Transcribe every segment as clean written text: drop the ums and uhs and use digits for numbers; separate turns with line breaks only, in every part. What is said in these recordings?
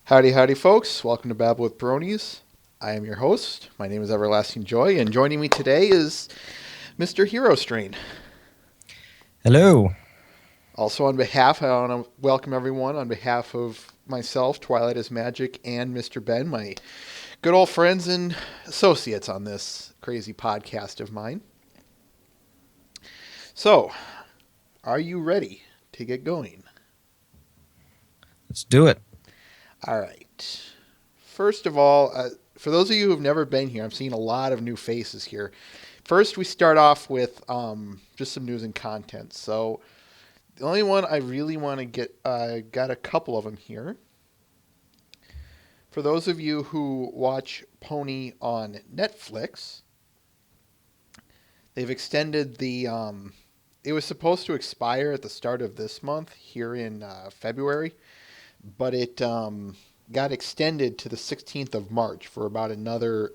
Howdy, howdy, folks. Welcome to Babble with Bronies. I am your host. My name is Everlasting Joy, and joining me today is Mr. Herostrain.
Hello.
Also, on behalf, I want to welcome everyone on behalf of myself, Twilight is Magic, and Mr. Ben, my good old friends and associates on this crazy podcast of mine. So, are you ready to get going?
Let's do it.
All right. First of all, for those of you who've never been here, I'm seeing a lot of new faces here. First, we start off with just some news and content. So, the only one I really want to get, got a couple of them here. For those of you who watch Pony on Netflix, they've extended it was supposed to expire at the start of this month here in February, but it got extended to the 16th of March for about another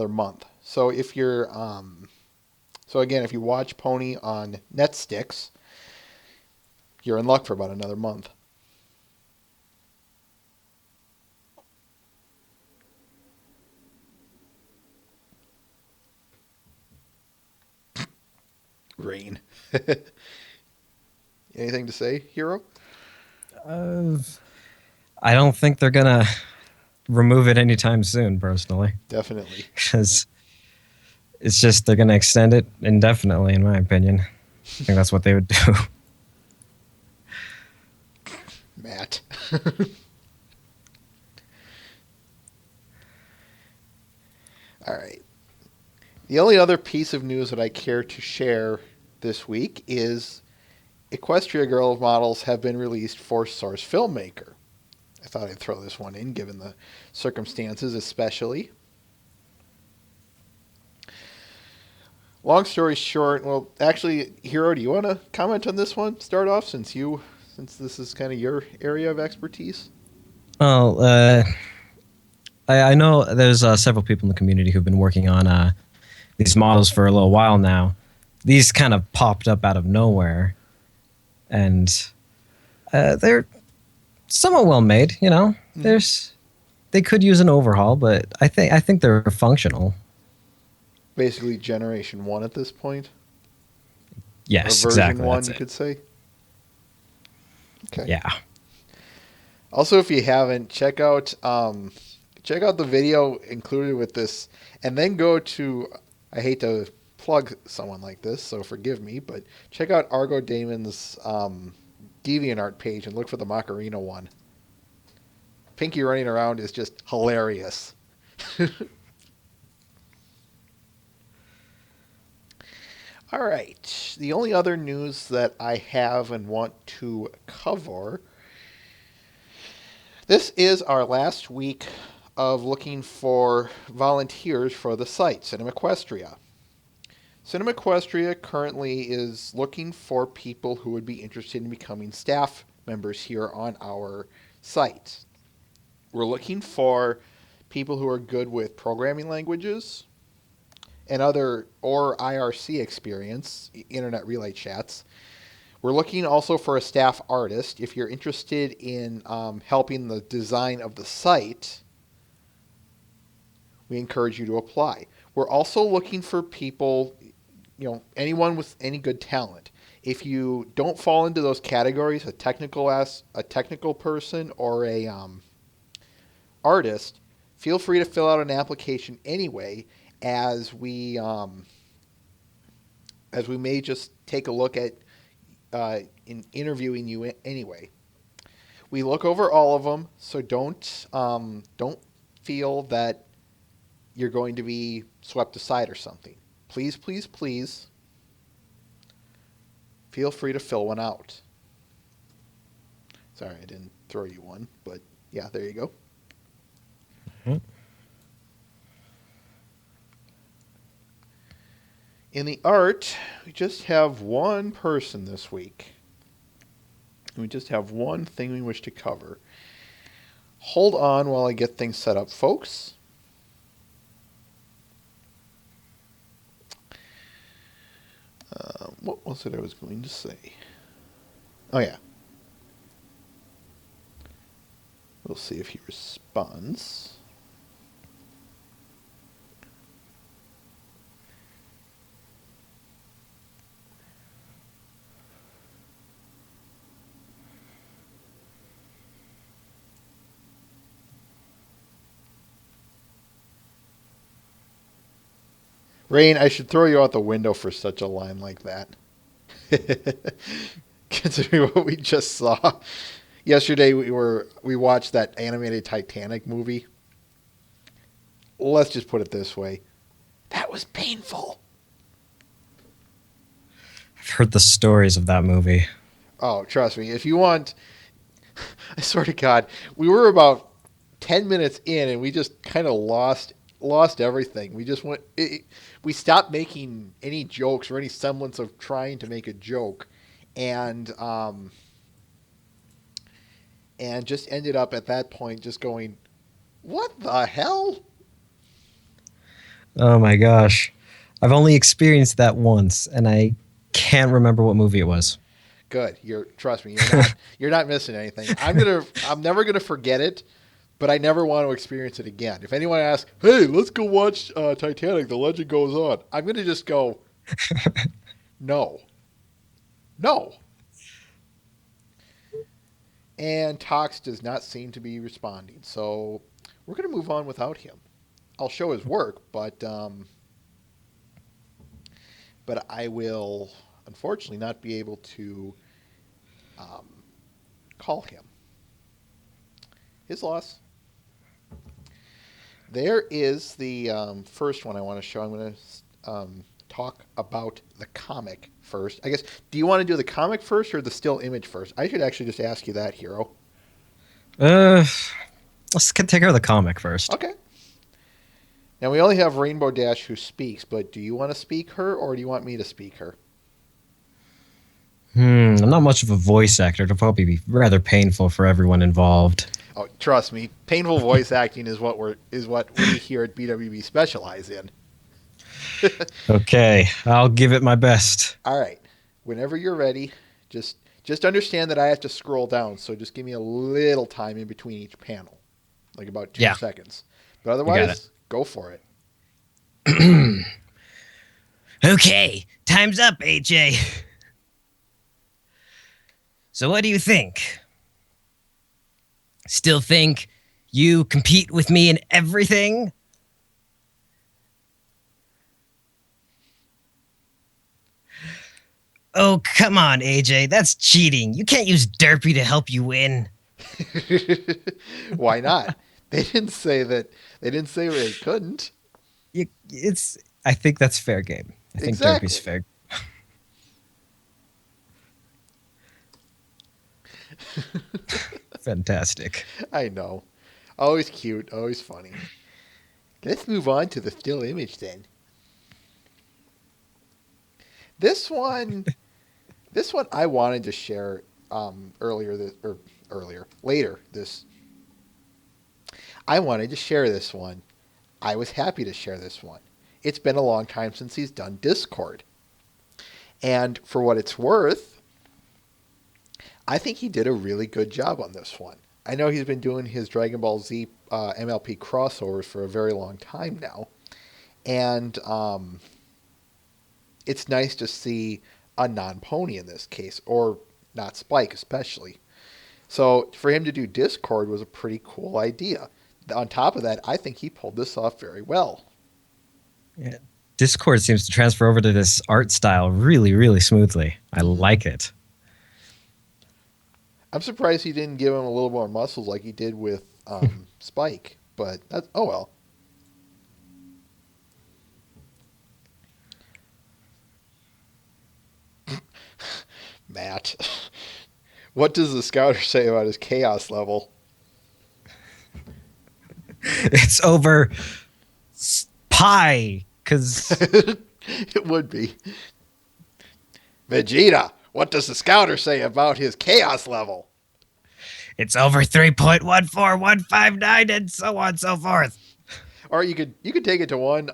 month. So if you watch Pony on Netsticks, you're in luck for about another month. Rain. Anything to say, Hero?
Uh, I don't think they're gonna remove it anytime soon, personally,
Definitely.
because it's just they're gonna extend it indefinitely, in my opinion. I think that's what they would do.
Matt. All right. The only other piece of news that I care to share this week is Equestria Girl models have been released for Source Filmmaker. I thought I'd throw this one in, given the circumstances, especially. Long story short, well, actually, Hero, do you want to comment on this one? Start off, since this is kind of your area of expertise.
Well, I know there's several people in the community who've been working on these models for a little while now. These kind of popped up out of nowhere, and they're somewhat well made. You know,
Mm-hmm.
they could use an overhaul, but I think they're functional.
Basically, Generation One at this point, or
Yes,
Version
exactly.
One,
That's
you
it.
could say. Okay.
Yeah.
Also, if you haven't, check out the video included with this, and then go to. I hate to plug someone like this, so forgive me, but check out Argo Damon's DeviantArt page and look for the Macarena one. Pinky running around is just hilarious. All right. The only other news that I have and want to cover. This is our last week of looking for volunteers for the site, Cinema Equestria. Cinema Equestria currently is looking for people who would be interested in becoming staff members here on our site. We're looking for people who are good with programming languages and other or IRC experience, internet relay chats. We're looking also for a staff artist. If you're interested in helping the design of the site, we encourage you to apply. We're also looking for people, anyone with any good talent. If you don't fall into those categories, a technical person or a artist, feel free to fill out an application anyway, as we may just take a look at in interviewing you anyway. We look over all of them, so don't feel that you're going to be swept aside or something. Please, please, please feel free to fill one out. Sorry, I didn't throw you one, but yeah, there you go.
Mhm.
In the art, we just have one person this week. We just have one thing we wish to cover. Hold on while I get things set up, folks. What was it I was going to say? Oh, yeah. We'll see if he responds. Rain, I should throw you out the window for such a line like that. Considering what we just saw. Yesterday we watched that animated Titanic movie. Let's just put it this way. That was painful.
I've heard the stories of that movie.
Oh, trust me. If you want, I swear to God, we were about 10 minutes in, and we just kind of lost everything. We just we stopped making any jokes or any semblance of trying to make a joke, and just ended up at that point just going, "What the hell?"
Oh my gosh. I've only experienced that once, and I can't remember what movie it was.
Good. Trust me, you're not missing anything. I'm never gonna forget it, but I never want to experience it again. If anyone asks, "Hey, let's go watch Titanic: The Legend Goes On," I'm gonna just go, "No, no." And Tox does not seem to be responding, so we're gonna move on without him. I'll show his work, but I will unfortunately not be able to um, call him. His loss. There is the first one I want to show. I'm going to talk about the comic first. I guess, do you want to do the comic first or the still image first? I should actually just ask you that, Hero.
Uh, let's take care of the comic first.
Okay. Now, we only have Rainbow Dash who speaks, but do you want to speak her or do you want me to speak her?
I'm not much of a voice actor. It'll probably be rather painful for everyone involved.
Oh, trust me, painful voice acting is what we here at BwB specialize in.
Okay, I'll give it my best.
All right. Whenever you're ready, just understand that I have to scroll down, so just give me a little time in between each panel, like about 2 seconds. But
You got
otherwise, go for it.
it. Okay, time's up, AJ. So what do you think? Still think you compete with me in everything? Oh, come on, AJ. That's cheating. You can't use Derpy to help you win.
Why not? They didn't say that. They didn't say they couldn't.
I think that's fair game. I think
Exactly.
Derpy's fair. Fantastic.
I know. Always cute. Always funny. Let's move on to the still image then. This one, this one I wanted to share later this. I wanted to share this one. I was happy to share this one. It's been a long time since he's done Discord. And for what it's worth, I think he did a really good job on this one. I know he's been doing his Dragon Ball Z MLP crossovers for a very long time now. And it's nice to see a non-pony in this case, or not Spike especially. So for him to do Discord was a pretty cool idea. On top of that, I think he pulled this off very well.
Yeah. Discord seems to transfer over to this art style really, really smoothly. I like it.
I'm surprised he didn't give him a little more muscles like he did with Spike, but that's, oh well. Matt, what does the scouter say about his chaos level?
It's over pi, because
It would be. Vegeta, what does the scouter say about his chaos level?
it's over 3.14159 and so on and so forth.
Or you could take it to one.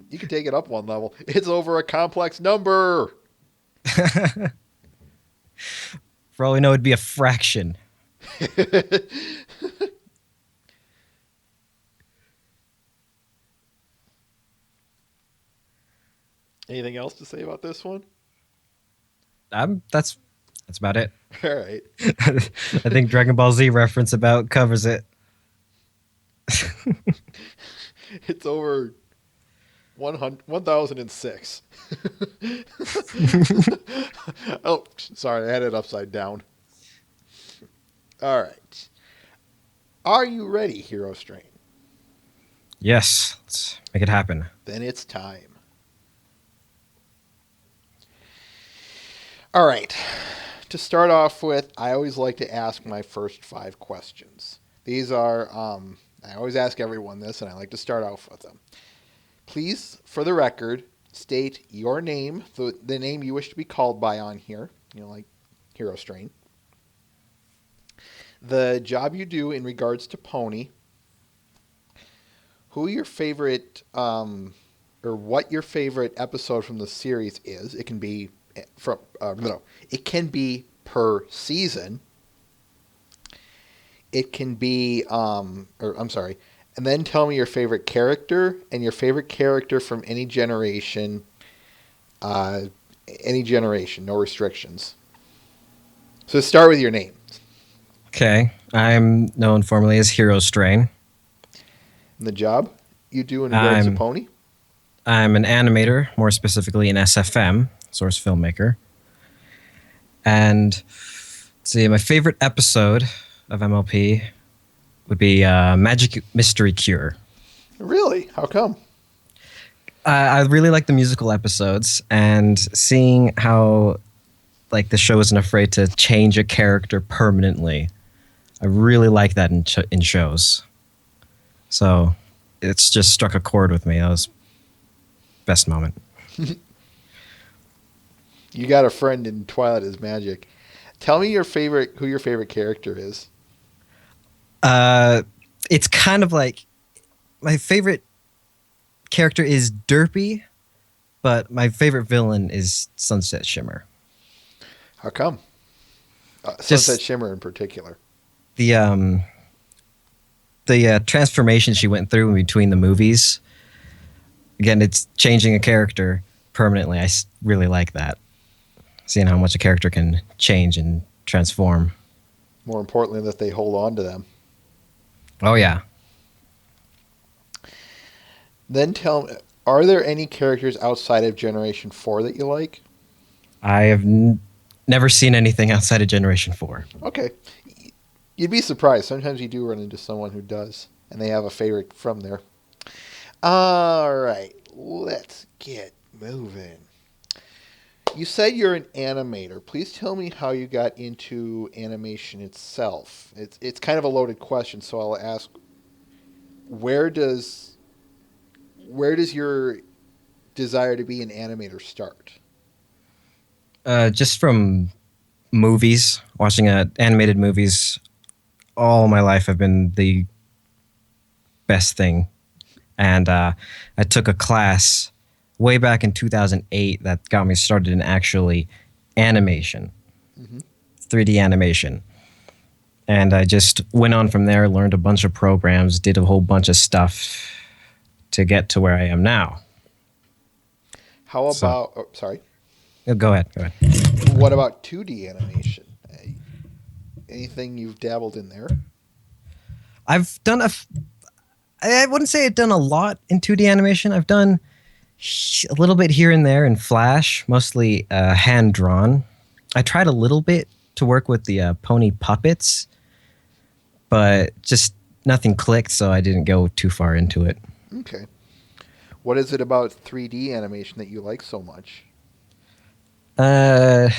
You could take it up one level. It's over a complex number.
For all we know, it'd be a fraction.
Anything else to say about this one?
That's about it.
All right.
I think Dragon Ball Z reference about covers it.
It's over 1006. Oh, sorry, I had it upside down. All right. Are you ready, Herostrain?
Yes, let's make it happen.
Then it's time. All right. To start off with, I always like to ask my first 5 questions. These are, I always ask everyone this, and I like to start off with them. Please, for the record, state your name, the name you wish to be called by on here, like Herostrain. The job you do in regards to Pony. Who your favorite, or what your favorite episode from the series is. It can be it can be per season. It can be, and then tell me your favorite character and your favorite character from any generation, no restrictions. So start with your name.
Okay, I'm known formally as Herostrain.
And the job you do in regards to Pony?
I'm an animator, more specifically an SFM, source filmmaker. And let's see, my favorite episode of MLP would be Magic Mystery Cure.
Really? How come?
I really like the musical episodes, and seeing how like the show isn't afraid to change a character permanently. I really like that in shows. So it's just struck a chord with me. That was best moment.
You got a friend in Twilight is Magic. Tell me who your favorite character is.
It's kind of like my favorite character is Derpy, but my favorite villain is Sunset Shimmer.
How come? Sunset Shimmer in particular.
The transformation she went through in between the movies. Again, it's changing a character permanently. I really like that. Seeing how much a character can change and transform.
More importantly, that they hold on to them.
Oh, yeah.
Then tell me, are there any characters outside of Generation 4 that you like?
I have never seen anything outside of Generation 4.
Okay. You'd be surprised. Sometimes you do run into someone who does, and they have a favorite from there. All right. Let's get moving. You said you're an animator. Please tell me how you got into animation itself. It's kind of a loaded question, so I'll ask, where does your desire to be an animator start?
Just from movies, watching animated movies all my life have been the best thing. And I took a class way back in 2008 that got me started in actually animation, 3D animation. And I just went on from there, learned a bunch of programs, did a whole bunch of stuff to get to where I am now.
How about, sorry.
Go ahead.
What about 2D animation? Anything you've dabbled in there?
I've done I wouldn't say I've done a lot in 2D animation. I've done a little bit here and there in Flash, mostly hand-drawn. I tried a little bit to work with the pony puppets, but just nothing clicked, so I didn't go too far into it.
Okay. What is it about 3D animation that you like so much?
I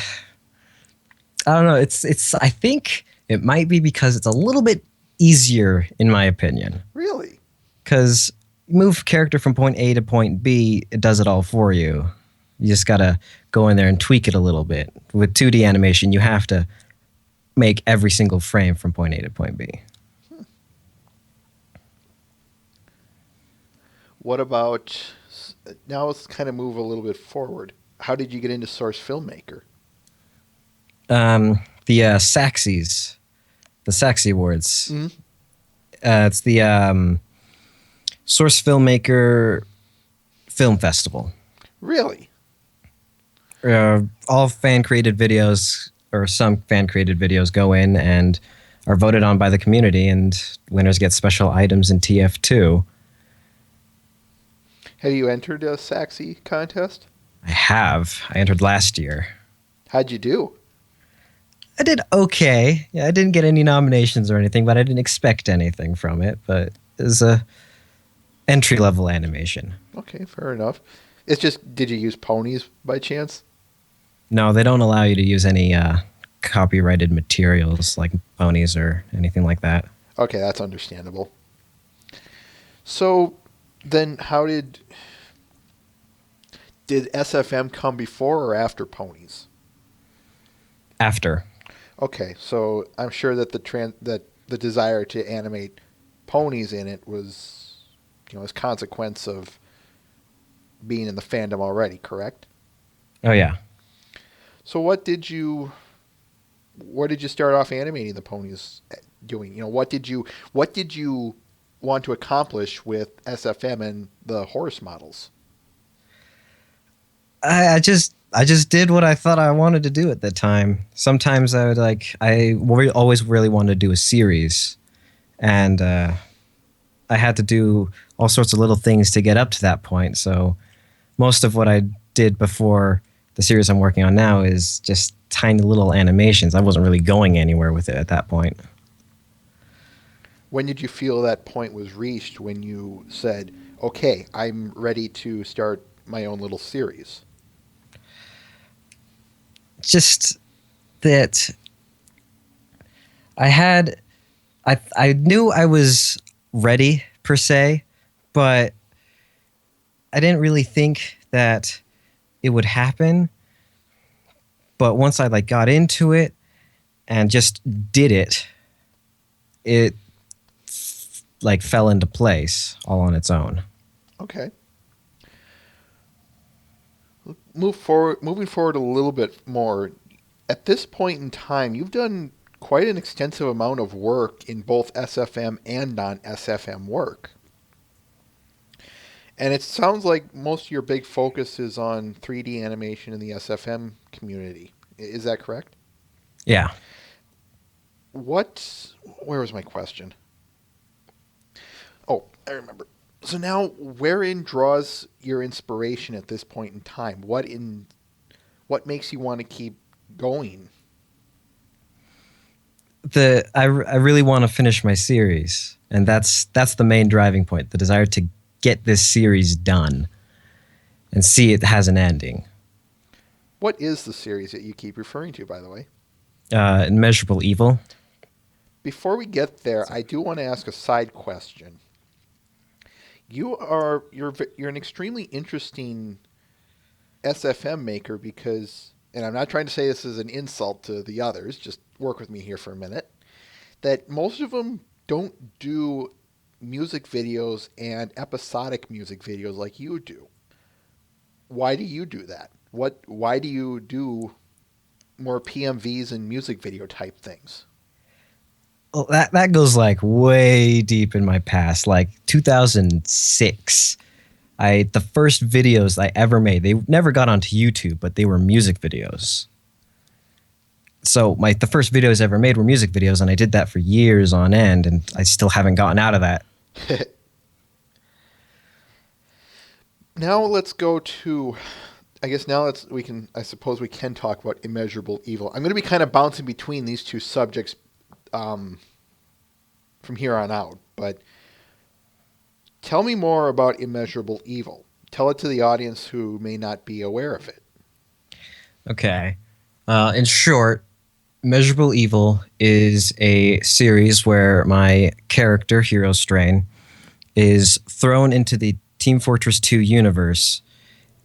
don't know. It's. I think it might be because it's a little bit easier, in my opinion.
Really?
Because move character from point A to point B, it does it all for you. You just gotta go in there and tweak it a little bit. With 2D animation, you have to make every single frame from point A to point B.
What about, now let's kind of move a little bit forward. How did you get into Source Filmmaker?
The Saxies, the Saxy Awards.
Mm-hmm.
It's the Source Filmmaker Film Festival.
Really?
All fan created videos, or some fan created videos, go in and are voted on by the community, and winners get special items in TF2.
Have you entered a Saxy contest?
I have. I entered last year.
How'd you do?
I did okay. Yeah, I didn't get any nominations or anything, but I didn't expect anything from it. But it was a entry level animation.
Okay, fair enough. It's just, did you use ponies by chance?
No, they don't allow you to use any copyrighted materials like ponies or anything like that.
Okay, that's understandable. So then did SFM come before or after ponies?
After.
Okay, so I'm sure that that the desire to animate ponies in it was, as consequence of being in the fandom already, correct?
Oh yeah.
So where did you start off animating the ponies doing? What did you want to accomplish with SFM and the horse models?
I just did what I thought I wanted to do at the time. Sometimes always really wanted to do a series, and I had to do all sorts of little things to get up to that point. So most of what I did before the series I'm working on now is just tiny little animations. I wasn't really going anywhere with it at that point.
When did you feel that point was reached when you said, "Okay, I'm ready to start my own little series"?
Just that I had I knew I was ready per se, but I didn't really think that it would happen. But once I got into it and just did it, it fell into place all on its own.
Okay. Moving forward a little bit more. At this point in time, you've done quite an extensive amount of work in both SFM and non-SFM work. And it sounds like most of your big focus is on 3D animation in the SFM community. Is that correct?
Yeah.
Where was my question? Oh, I remember. So now, wherein draws your inspiration at this point in time? What makes you want to keep going?
I really want to finish my series, and that's the main driving point, the desire to get this series done and see it has an ending.
What is the series that you keep referring to, by the way?
Immeasurable Evil.
Before we get there, I do want to ask a side question. You're an extremely interesting SFM maker because, and I'm not trying to say this as an insult to the others. Just work with me here for a minute. That most of them don't do music videos and episodic music videos like you do. Why do you do that? Why do you do more PMVs and music video type things?
Well, that goes way deep in my past, 2006. The first videos I ever made, they never got onto YouTube, but they were music videos. So the first videos I ever made were music videos, and I did that for years on end, and I still haven't gotten out of that.
Now let's go to, I guess now I suppose we can talk about Immeasurable Evil. I'm going to be kind of bouncing between these two subjects from here on out, but tell me more about Immeasurable Evil. Tell it to the audience who may not be aware of it.
Okay. In short, Measurable Evil is a series where my character, Herostrain, is thrown into the Team Fortress 2 universe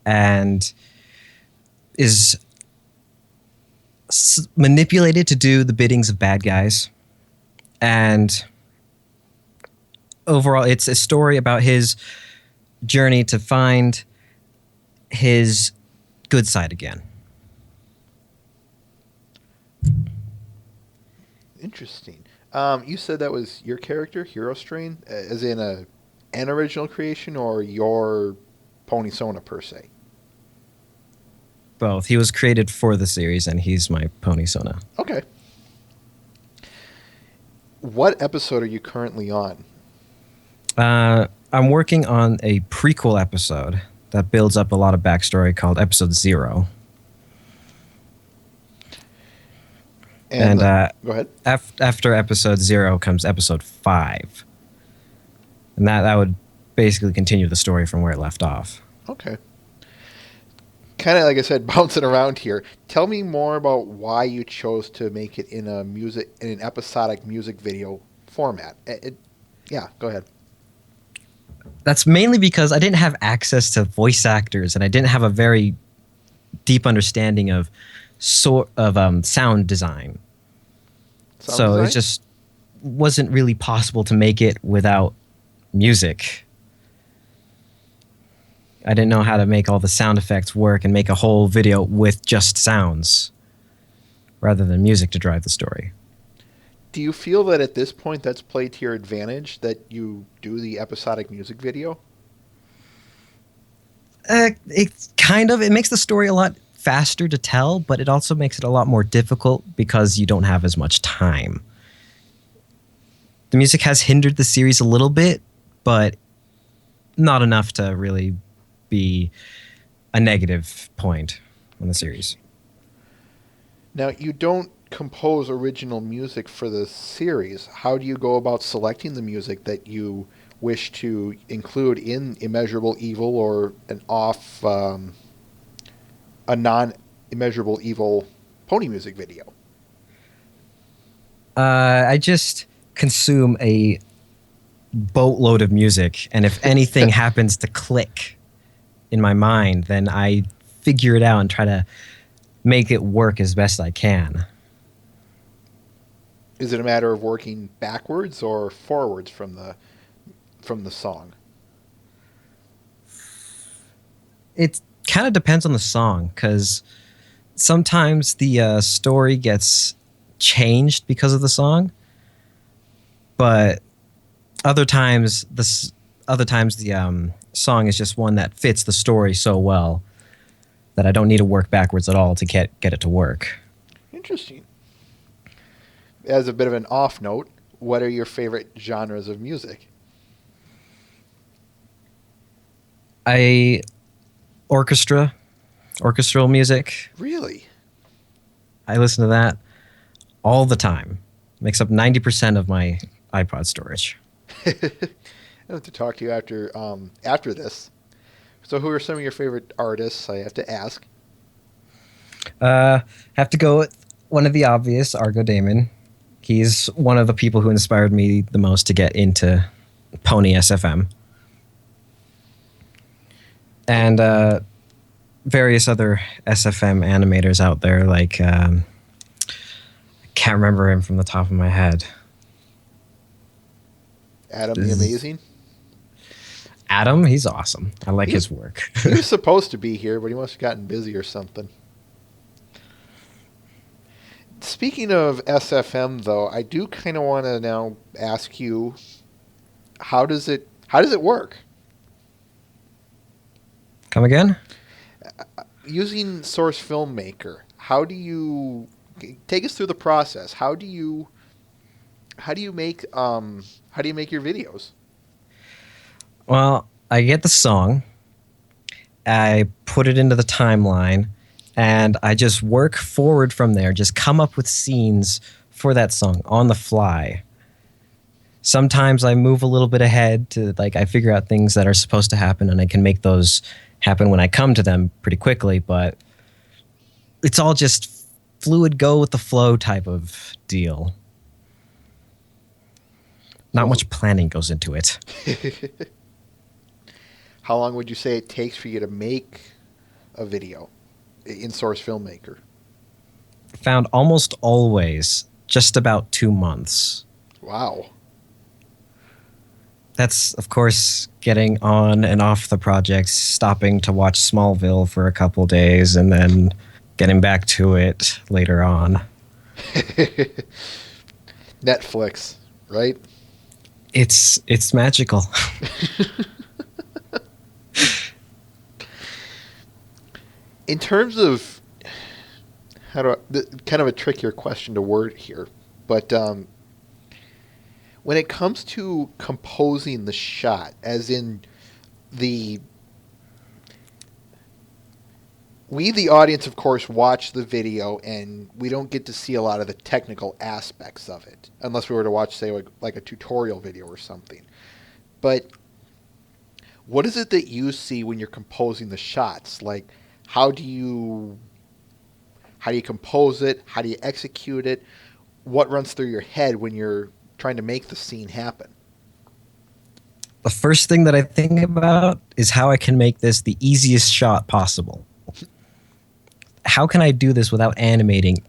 and is manipulated to do the biddings of bad guys. And overall, it's a story about his journey to find his good side again.
Interesting. You said that was your character, Herostrain, as in an original creation or your Pony Sona per se?
both. He was created for the series, and he's my pony Sona.
Okay. What episode are you currently on?
I'm working on a prequel episode that builds up a lot of backstory called Episode 0. And
go ahead.
After Episode 0 comes Episode 5. And that would basically continue the story from where it left off.
Okay. Kind of like I said, bouncing around here. Tell me more about why you chose to make it in an episodic music video format. Yeah, go ahead.
That's mainly because I didn't have access to voice actors, and I didn't have a very deep understanding of sound design. It just wasn't really possible to make it without music. I didn't know how to make all the sound effects work and make a whole video with just sounds rather than music to drive the story.
Do you feel that at this point that's played to your advantage that you do the episodic music video?
It makes the story a lot faster to tell, but it also makes it a lot more difficult because you don't have as much time. The music has hindered the series a little bit, but not enough to really be a negative point on the series.
Now, you don't compose original music for the series. How do you go about selecting the music that you wish to include in Immeasurable Evil or a non-Immeasurable Evil pony music video?
I just consume a boatload of music, and if anything happens to click in my mind, then I figure it out and try to make it work as best I can.
Is it a matter of working backwards or forwards from the song?
It kind of depends on the song, because sometimes the story gets changed because of the song, but other times the song is just one that fits the story so well that I don't need to work backwards at all to get it to work.
Interesting. As a bit of an off note, what are your favorite genres of music?
Orchestral music.
Really?
I listen to that all the time. Makes up 90% of my iPod storage.
I have to talk to you after this. So who are some of your favorite artists? I have to ask.
Have to go with one of the obvious, Argo Damon. He's one of the people who inspired me the most to get into Pony SFM. And various other SFM animators out there, like I can't remember him from the top of my head.
Adam the Amazing?
Adam, he's awesome. I like his work.
He was supposed to be here, but he must have gotten busy or something. Speaking of SFM, though, I do kind of want to now ask you, how does it work?
Come again?
Using Source Filmmaker, how do you take us through the process? How do you make your videos?
Well, I get the song, I put it into the timeline, and I just work forward from there, just come up with scenes for that song on the fly. Sometimes I move a little bit ahead to, I figure out things that are supposed to happen, and I can make those happen when I come to them pretty quickly, but it's all just fluid, go with the flow type of deal. Not much planning goes into it.
How long would you say it takes for you to make a video in Source Filmmaker?
Found almost always just about 2 months.
Wow.
That's, of course, getting on and off the project, stopping to watch Smallville for a couple days, and then getting back to it later on.
Netflix, right?
It's magical.
In terms of how do kind of a trickier question to word here, but when it comes to composing the shot, as in the we the audience of course watch the video and we don't get to see a lot of the technical aspects of it unless we were to watch say like a tutorial video or something. But what is it that you see when you're composing the shots? Like how do you how do you compose it? How do you execute it? What runs through your head when you're trying to make the scene happen?
The first thing that I think about is how I can make this the easiest shot possible. How can I do this without animating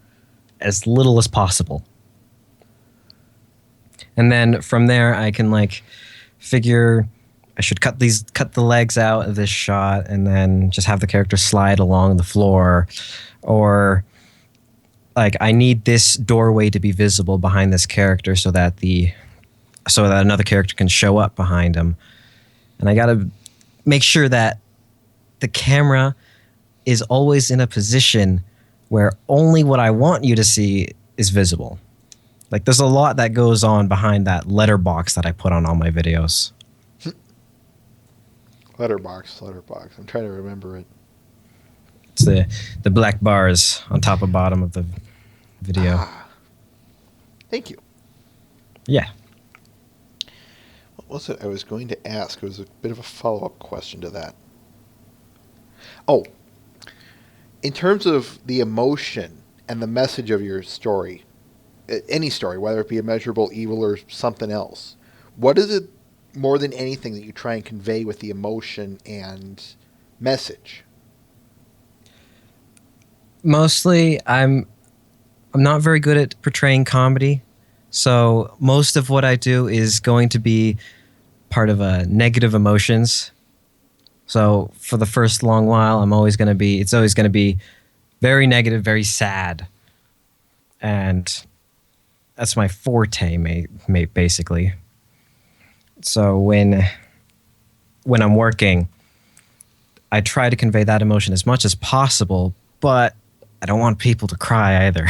as little as possible? And then from there, I can like figure I should cut the legs out of this shot, and then just have the character slide along the floor, or like I need this doorway to be visible behind this character so that another character can show up behind him, and I gotta make sure that the camera is always in a position where only what I want you to see is visible. Like there's a lot that goes on behind that letterbox that I put on all my videos.
Letterbox. I'm trying to remember it.
It's the black bars on top and bottom of the video.
Ah, thank you.
Yeah.
What was it I was going to ask? It was a bit of a follow-up question to that. Oh, in terms of the emotion and the message of your story, any story, whether it be Immeasurable Evil or something else, what is it more than anything that you try and convey with the emotion and message?
Mostly I'm not very good at portraying comedy. So most of what I do is going to be part of negative emotions. So for the first long while, it's always going to be very negative, very sad. And that's my forte, basically. So when I'm working, I try to convey that emotion as much as possible, but I don't want people to cry either.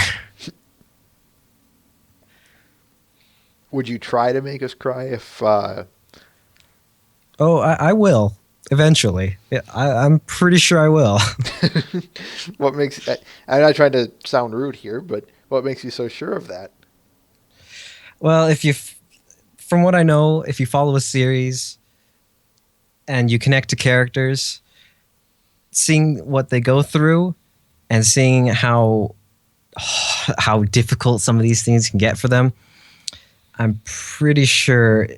Would you try to make us cry if...
Oh, I will. Eventually. Yeah, I'm pretty sure I will.
What makes... I'm not trying to sound rude here, but what makes you so sure of that?
Well, from what I know, if you follow a series and you connect to characters, seeing what they go through and seeing how difficult some of these things can get for them, I'm pretty sure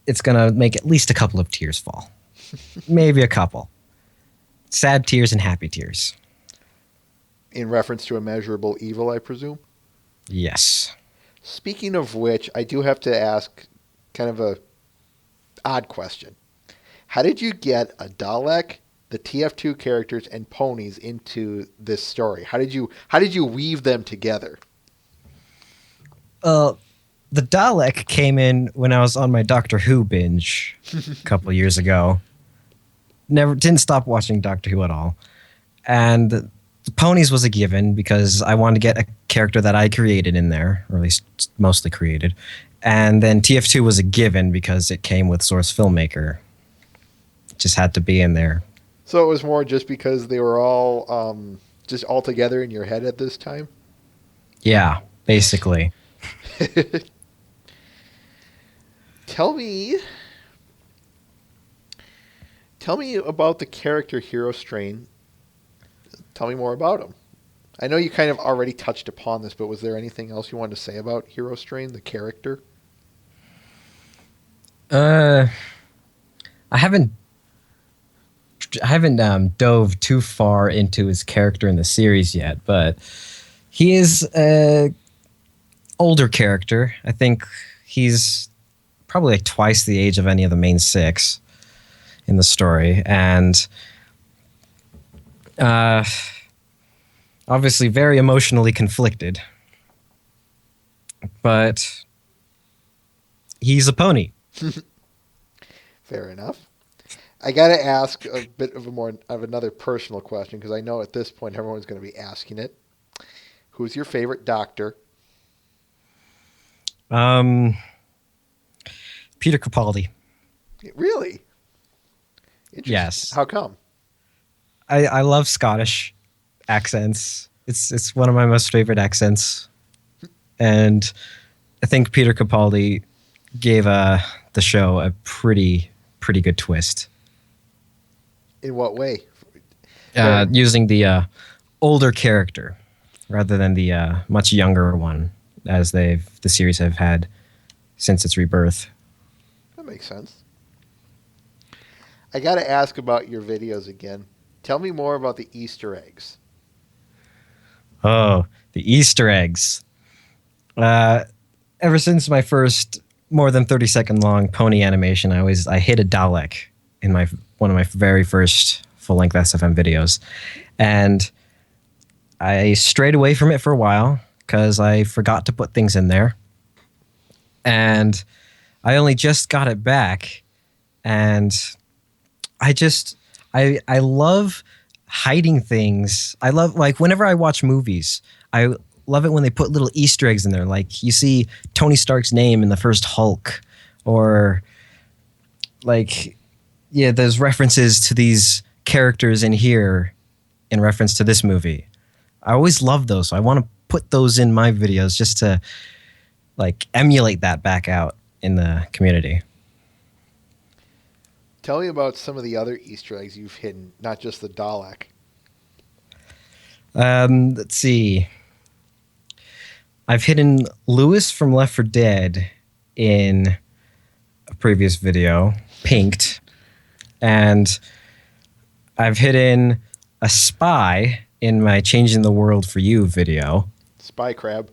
it's going to make at least a couple of tears fall. Maybe a couple. Sad tears and happy tears.
In reference to Immeasurable Evil, I presume?
Yes.
Speaking of which, I do have to ask kind of a odd question. How did you get a Dalek, the TF2 characters, and ponies into this story? How did you weave them together?
The Dalek came in when I was on my Doctor Who binge a couple of years ago. Didn't stop watching Doctor Who at all. And the ponies was a given because I wanted to get a character that I created in there, or at least mostly created. And then TF2 was a given because it came with Source Filmmaker. It just had to be in there.
So it was more just because they were all just all together in your head at this time?
Yeah, basically.
Tell me about the character Herostrain. Tell me more about him. I know you kind of already touched upon this, but was there anything else you wanted to say about Herostrain, the character?
I haven't dove too far into his character in the series yet, but he is a older character. I think he's probably like twice the age of any of the main six in the story, and obviously very emotionally conflicted. But he's a pony.
Fair enough. I got to ask a bit of a more of another personal question because I know at this point everyone's going to be asking it. Who's your favorite doctor?
Um, Peter Capaldi.
Really interesting.
Yes,
How come?
I love Scottish accents. It's one of my most favorite accents, and I think Peter Capaldi gave the show a pretty good twist,
In what way? Very.
using the older character rather than the much younger one as the series have had since its rebirth.
That makes sense. I got to ask about your videos again. Tell me more about the Easter eggs.
Oh, the Easter eggs. Uh, Ever since my first more than 30-second long pony animation, I hit a Dalek in my one of my very first full length SFM videos, and I strayed away from it for a while because I forgot to put things in there, and I only just got it back, and I just I love hiding things. I love like whenever I watch movies, I love it when they put little Easter eggs in there. Like you see Tony Stark's name in the first Hulk, or like yeah, there's references to these characters in here in reference to this movie. I always love those, so I want to put those in my videos just to like emulate that back out in the community.
Tell me about some of the other Easter eggs you've hidden, not just the Dalek.
Let's see. I've hidden Lewis from Left 4 Dead in a previous video, pinked, and I've hidden a spy in my Changing the World for You video,
Spy Crab.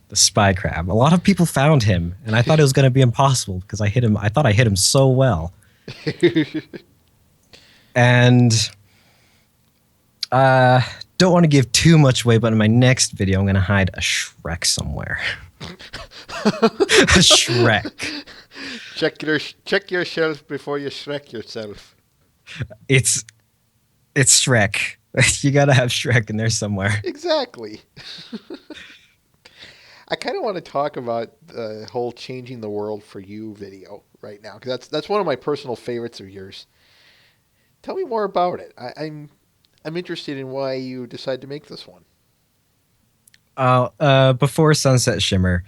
the spy crab. A lot of people found him, and I thought it was going to be impossible because I hit him. I thought I hit him so well, and don't want to give too much away, but in my next video, I'm going to hide a Shrek somewhere. A Shrek.
Check yourself before you Shrek yourself.
It's Shrek. You got to have Shrek in there somewhere.
Exactly. I kind of want to talk about the whole "Changing the World for You" video right now because that's one of my personal favorites of yours. Tell me more about it. I'm interested in why you decided to make this one.
Before Sunset Shimmer,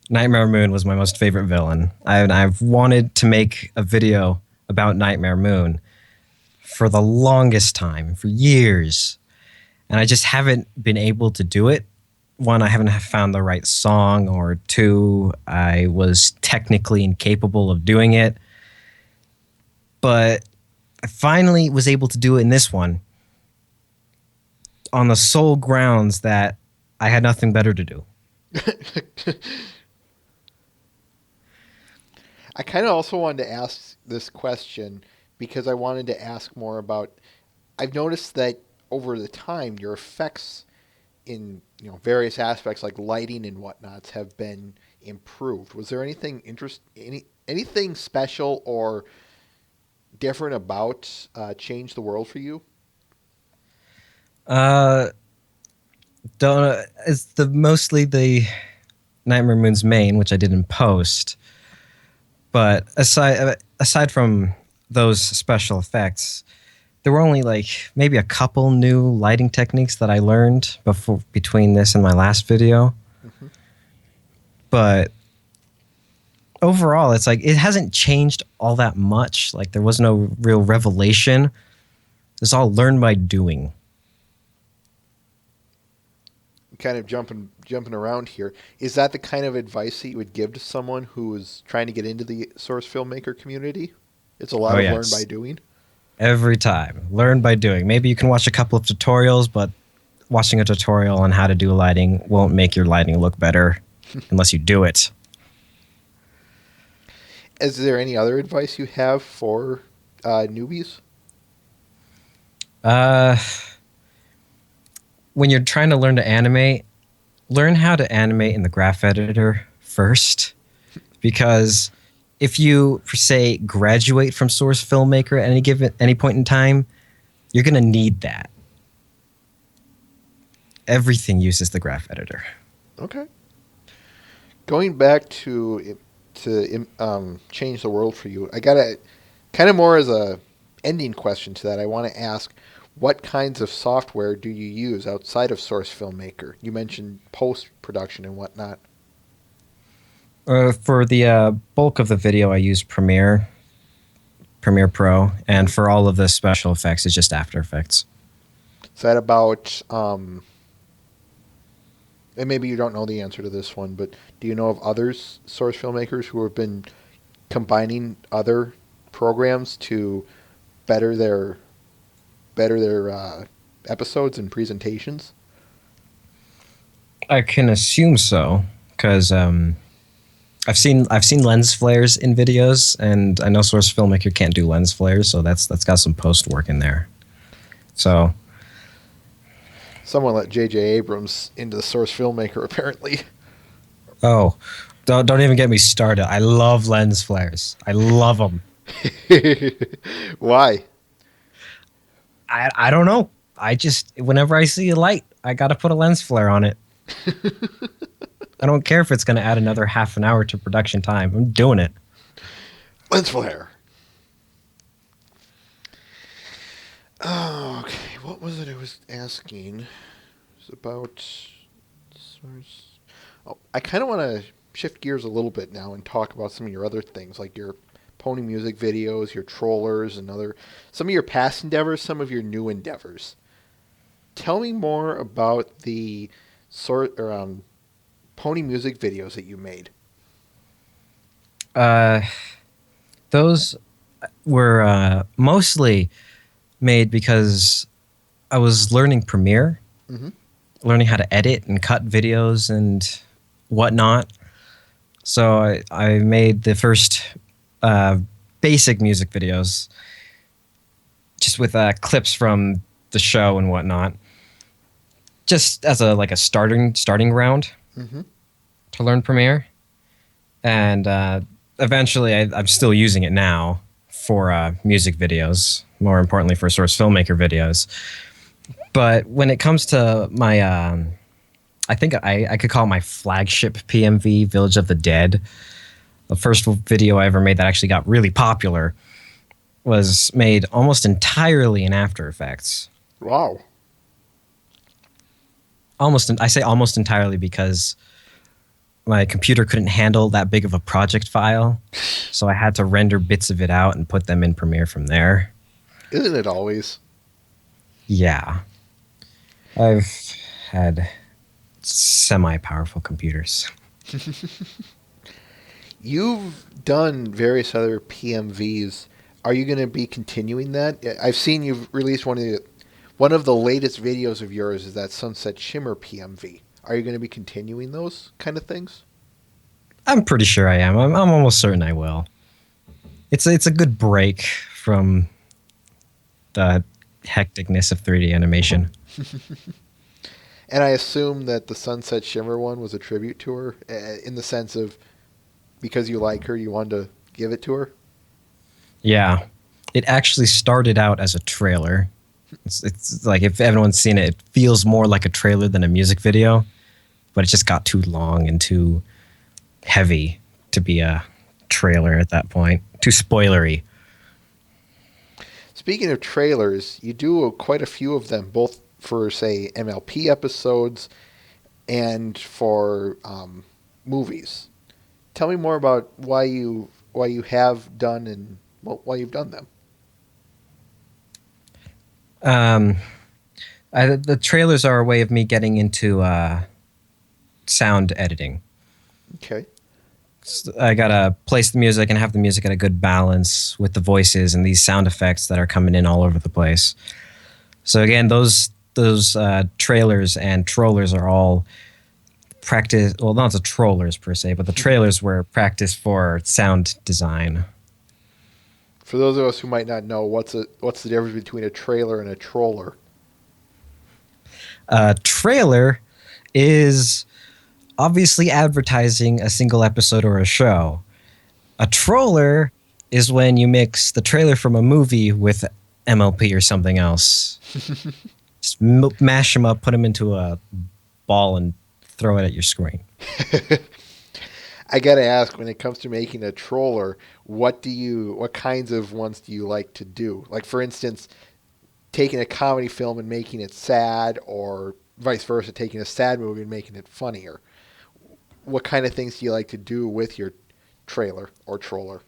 Nightmare Moon was my most favorite villain. I've wanted to make a video about Nightmare Moon for the longest time, for years, and I just haven't been able to do it. One, I haven't found the right song, or two, I was technically incapable of doing it. But I finally was able to do it in this one on the sole grounds that I had nothing better to do.
I kind of also wanted to ask this question because I wanted to ask more about. I've noticed that over the time, your effects in various aspects like lighting and whatnots have been improved. Was there anything special or different about Change the World for You?
Uh, don't It's the mostly the Nightmare Moon's main, which I did in post. But aside from those special effects, there were only like maybe a couple new lighting techniques that I learned between this and my last video.
Mm-hmm.
But overall, it's like it hasn't changed all that much. Like there was no real revelation. It's all learned by doing.
Kind of jumping around here. Is that the kind of advice that you would give to someone who is trying to get into the source filmmaker community? It's a lot of learn by doing.
Every time. Learn by doing. Maybe you can watch a couple of tutorials, but watching a tutorial on how to do lighting won't make your lighting look better unless you do it.
Is there any other advice you have for newbies?
When you're trying to learn to animate, learn how to animate in the graph editor first, because if you, per se, graduate from source filmmaker at any point in time, you're gonna need that. Everything uses the graph editor.
Okay. Going back to change the world for you, I got a kind of more as a ending question to that. I want to ask, what kinds of software do you use outside of Source Filmmaker? You mentioned post production and whatnot.
For the bulk of the video, I use Premiere Pro, and for all of the special effects, it's just After Effects.
Is that about? And maybe you don't know the answer to this one, but do you know of others Source filmmakers who have been combining other programs to better their episodes and presentations?
I can assume so, because I've seen lens flares in videos, and I know Source Filmmaker can't do lens flares, so that's got some post work in there. So
Someone let J.J. Abrams into the Source Filmmaker, apparently.
oh, don't even get me started. I love lens flares. I love them.
Why?
I don't know. I just, whenever I see a light, I got to put a lens flare on it. I don't care if it's going to add another half an hour to production time. I'm doing it.
Lens flare. Oh, okay. What was it I was asking? It was about source. Oh, I kind of want to shift gears a little bit now and talk about some of your other things, like your pony music videos, your trollers, and some of your past endeavors, some of your new endeavors. Tell me more about the pony music videos that you made.
Those were mostly made because I was learning Premiere,
Mm-hmm.
learning how to edit and cut videos and whatnot. So I made the first basic music videos just with clips from the show and whatnot, just as a starting ground
Mm-hmm.
to learn Premiere. And eventually, I'm still using it now for music videos, more importantly for Source Filmmaker videos. But when it comes to my, I think I could call it my flagship PMV, Village of the Dead. The first video I ever made that actually got really popular was made almost entirely in After Effects.
Wow.
I say almost entirely because my computer couldn't handle that big of a project file, so I had to render bits of it out and put them in Premiere from there.
Isn't it always?
Yeah. I've had semi-powerful computers.
You've done various other PMVs. Are you going to be continuing that? I've seen you've released one of the latest videos of yours is that Sunset Shimmer PMV. Are you going to be continuing those kind of things?
I'm pretty sure I am. I'm almost certain I will. It's a good break from the hecticness of 3D animation.
And I assume that the Sunset Shimmer one was a tribute to her, in the sense of because you like her, you wanted to give it to her?
Yeah. It actually started out as a trailer. It's like, if everyone's seen it, it feels more like a trailer than a music video, but it just got too long and too heavy to be a trailer at that point. Too spoilery.
Speaking of trailers, you do quite a few of them, both for, say, MLP episodes and for movies. Tell me more about why you have done and why you've done them.
The trailers are a way of me getting into sound editing.
Okay.
I gotta place the music and have the music at a good balance with the voices and these sound effects that are coming in all over the place. So again, those trailers and trollers are all practice. Well, not the trollers per se, but the trailers were practice for sound design.
For those of us who might not know, what's the difference between a trailer and a troller?
A trailer is obviously advertising a single episode or a show. A troller is when you mix the trailer from a movie with MLP or something else. Just mash them up, put them into a ball, and throw it at your screen.
I gotta ask, when it comes to making a troller, what kinds of ones do you like to do? Like, for instance, taking a comedy film and making it sad, or vice versa, taking a sad movie and making it funnier. What kind of things do you like to do with your trailer or troller?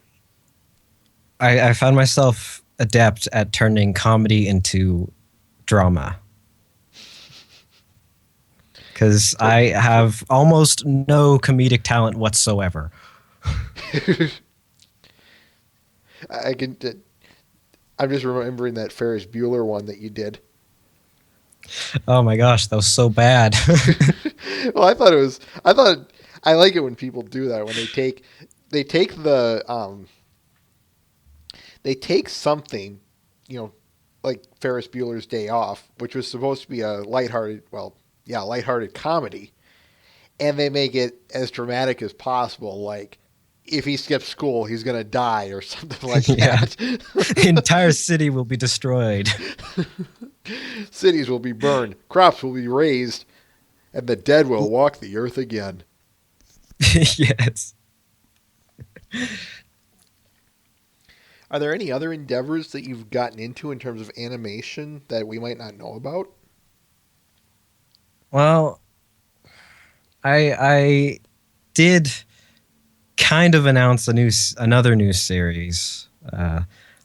I found myself adept at turning comedy into drama because I have almost no comedic talent whatsoever.
I can. I'm just remembering that Ferris Bueller one that you did.
Oh my gosh, that was so bad.
Well, I thought it was. I thought I like it when people do that when they take they take something, you know, like Ferris Bueller's Day Off, which was supposed to be a lighthearted, well, yeah, lighthearted comedy, and they make it as dramatic as possible. Like, if he skips school, he's gonna die or something like
Yeah.
that.
The entire city will be destroyed.
Cities will be burned, crops will be raised, and the dead will walk the earth again.
Yes.
Are there any other endeavors that you've gotten into in terms of animation that we might not know about?
Well, I did kind of announce another new series,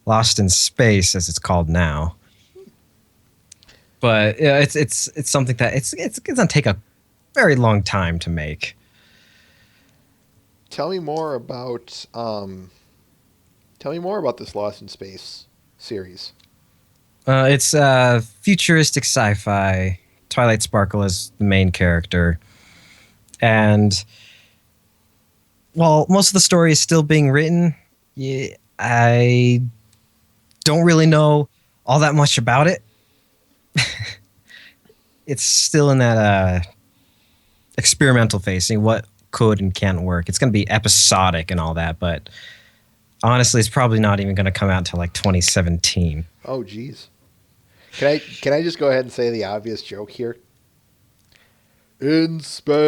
Lost in Space, as it's called now. But yeah, it's something that it's gonna take a very long time to make.
Tell me more about tell me more about this Lost in Space series.
It's futuristic sci-fi. Twilight Sparkle is the main character, and while most of the story is still being written, yeah, I don't really know all that much about it. It's still in that experimental phase, seeing what could and can't work. It's going to be episodic and all that, but honestly, it's probably not even going to come out until like 2017.
Oh, geez. Can I just go ahead and say the obvious joke here? In space.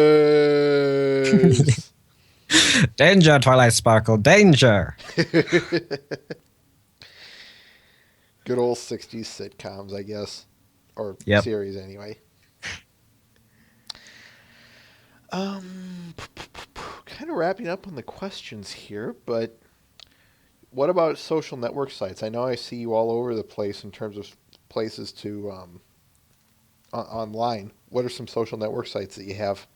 Danger, Twilight Sparkle, danger!
Good old 60s sitcoms, I guess, or
Yep.
series anyway. Kind of wrapping up on the questions here, but what about social network sites? I know I see you all over the place in terms of places to online. What are some social network sites that you have?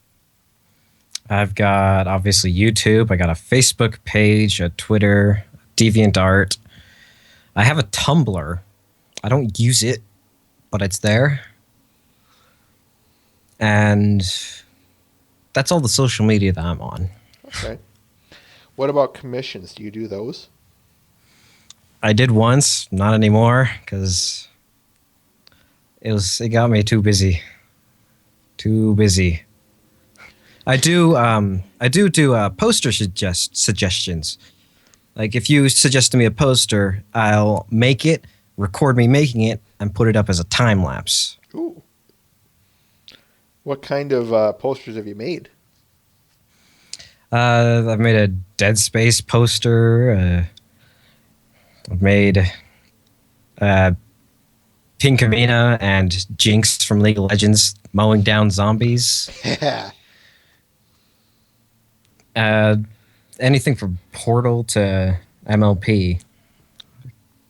I've got obviously YouTube. I got a Facebook page, a Twitter, DeviantArt. I have a Tumblr. I don't use it, but it's there. And that's all the social media that I'm on.
Okay. What about commissions? Do you do those?
I did once, not anymore, because it got me too busy. Too busy. I do poster suggestions. Like if you suggest to me a poster, I'll make it, record me making it, and put it up as a time lapse.
Ooh. What kind of posters have you made?
I've made a Dead Space poster. I've made Pinkamena and Jinx from League of Legends mowing down zombies. Anything from Portal to MLP.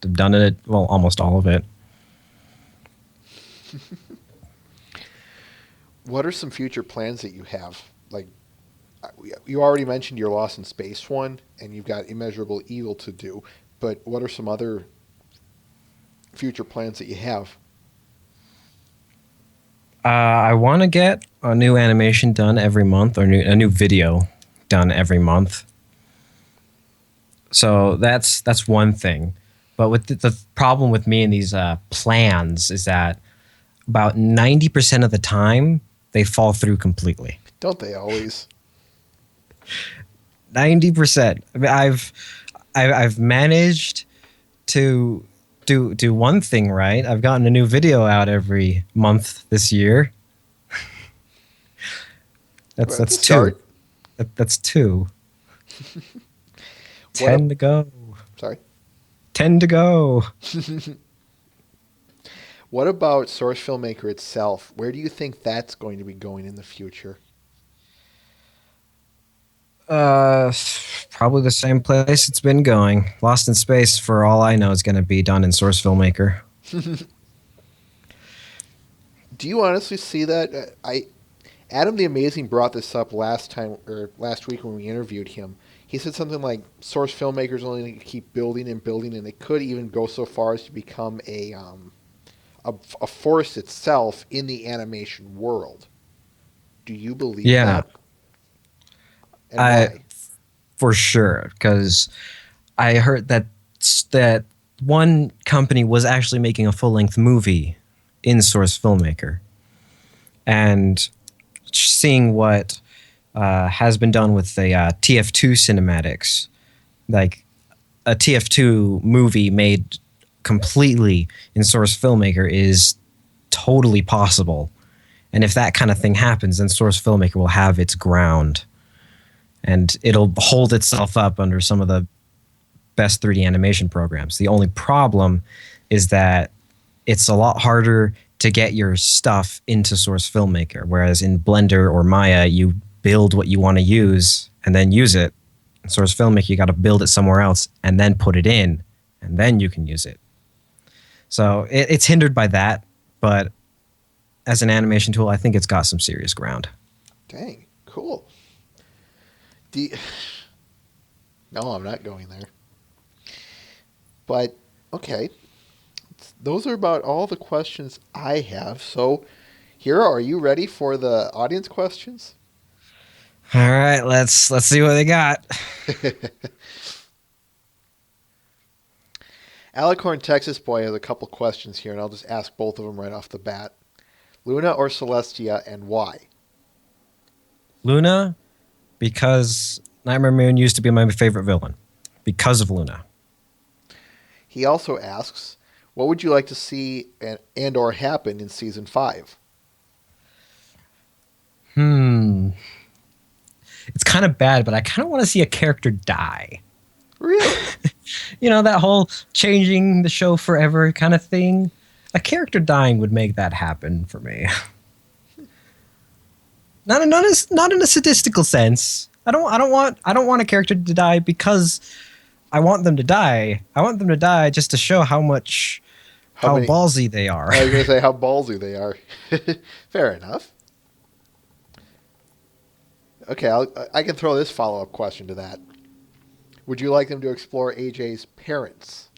I've done it, well, almost all of it.
What are some future plans that you have? Like, you already mentioned your Lost in Space one, and you've got Immeasurable Evil to do. But what are some other future plans that you have?
I want to get a new animation done every month, or a new video done every month. So that's one thing. But with the problem with me and these plans is that about 90% of the time they fall through completely.
Don't they always?
90%. I mean, I've managed to do one thing right. I've gotten a new video out every month this year.
Well, that's a
That's two.
start.
That's two.
What up?
10 to go.
Sorry.
10 to go.
What about Source Filmmaker itself? Where do you think that's going to be going in the future?
Uh, Probably the same place it's been going. Lost in Space, for all I know, is going to be done in Source Filmmaker.
Do you honestly see that? I Adam the Amazing brought this up last time or last week when we interviewed him. He said something like Source Filmmakers only going to keep building and building, and it could even go so far as to become a force itself in the animation world. Do you believe
Yeah,
that, and
I
why?
for sure, because I heard that one company was actually making a full length movie in Source Filmmaker, and seeing what has been done with the TF2 cinematics, like a TF2 movie made completely in Source Filmmaker is totally possible. And if that kind of thing happens, then Source Filmmaker will have its ground and it'll hold itself up under some of the best 3D animation programs. The only problem is that it's a lot harder to get your stuff into Source Filmmaker, whereas in Blender or Maya, you build what you want to use and then use it. In Source Filmmaker, you got to build it somewhere else and then put it in, and then you can use it. So it's hindered by that, but as an animation tool, I think it's got some serious ground.
Dang, cool. Do you- no, I'm not going there. But okay, those are about all the questions I have. So, Hero, are you ready for the audience questions?
All right, let's see what they got.
Alicorn Texas Boy has a couple questions here, and I'll just ask both of them right off the bat. Luna or Celestia, and why?
Luna, because Nightmare Moon used to be my favorite villain. Because of Luna.
He also asks, what would you like to see and or happen in season 5?
Hmm. It's kind of bad, but I kind of want to see a character die.
Really?
You know, that whole changing the show forever kind of thing. A character dying would make that happen for me. Not in a sadistical sense. I don't want a character to die because I want them to die. I want them to die just to show
How
how
many?
ballsy they are.
I was going to say how ballsy they are. Fair enough. Okay, I can throw this follow up question to that. Would you like them to explore AJ's parents?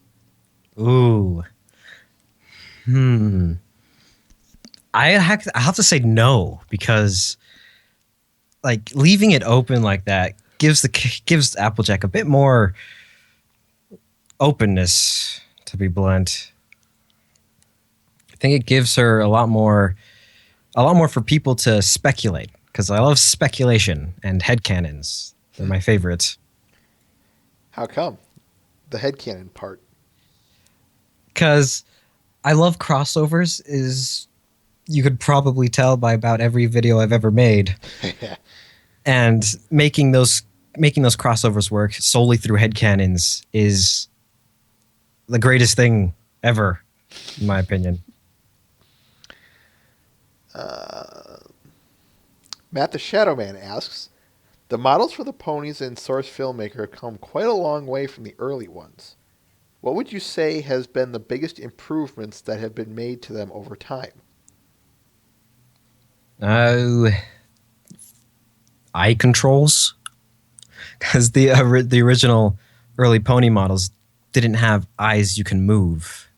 Ooh. Hmm. I have to say no because like leaving it open like that gives Applejack a bit more openness, to be blunt. I think it gives her a lot more for people to speculate because I love speculation and headcanons. They're my favorites.
How come? The headcanon part.
Because I love crossovers is you could probably tell by about every video I've ever made. And making those crossovers work solely through headcanons is the greatest thing ever, in my opinion.
uh, Matt the Shadow Man asks, the models for the ponies in Source Filmmaker have come quite a long way from the early ones. What would you say has been the biggest improvements that have been made to them over time?
Oh, eye controls, because the original early pony models didn't have eyes you can move.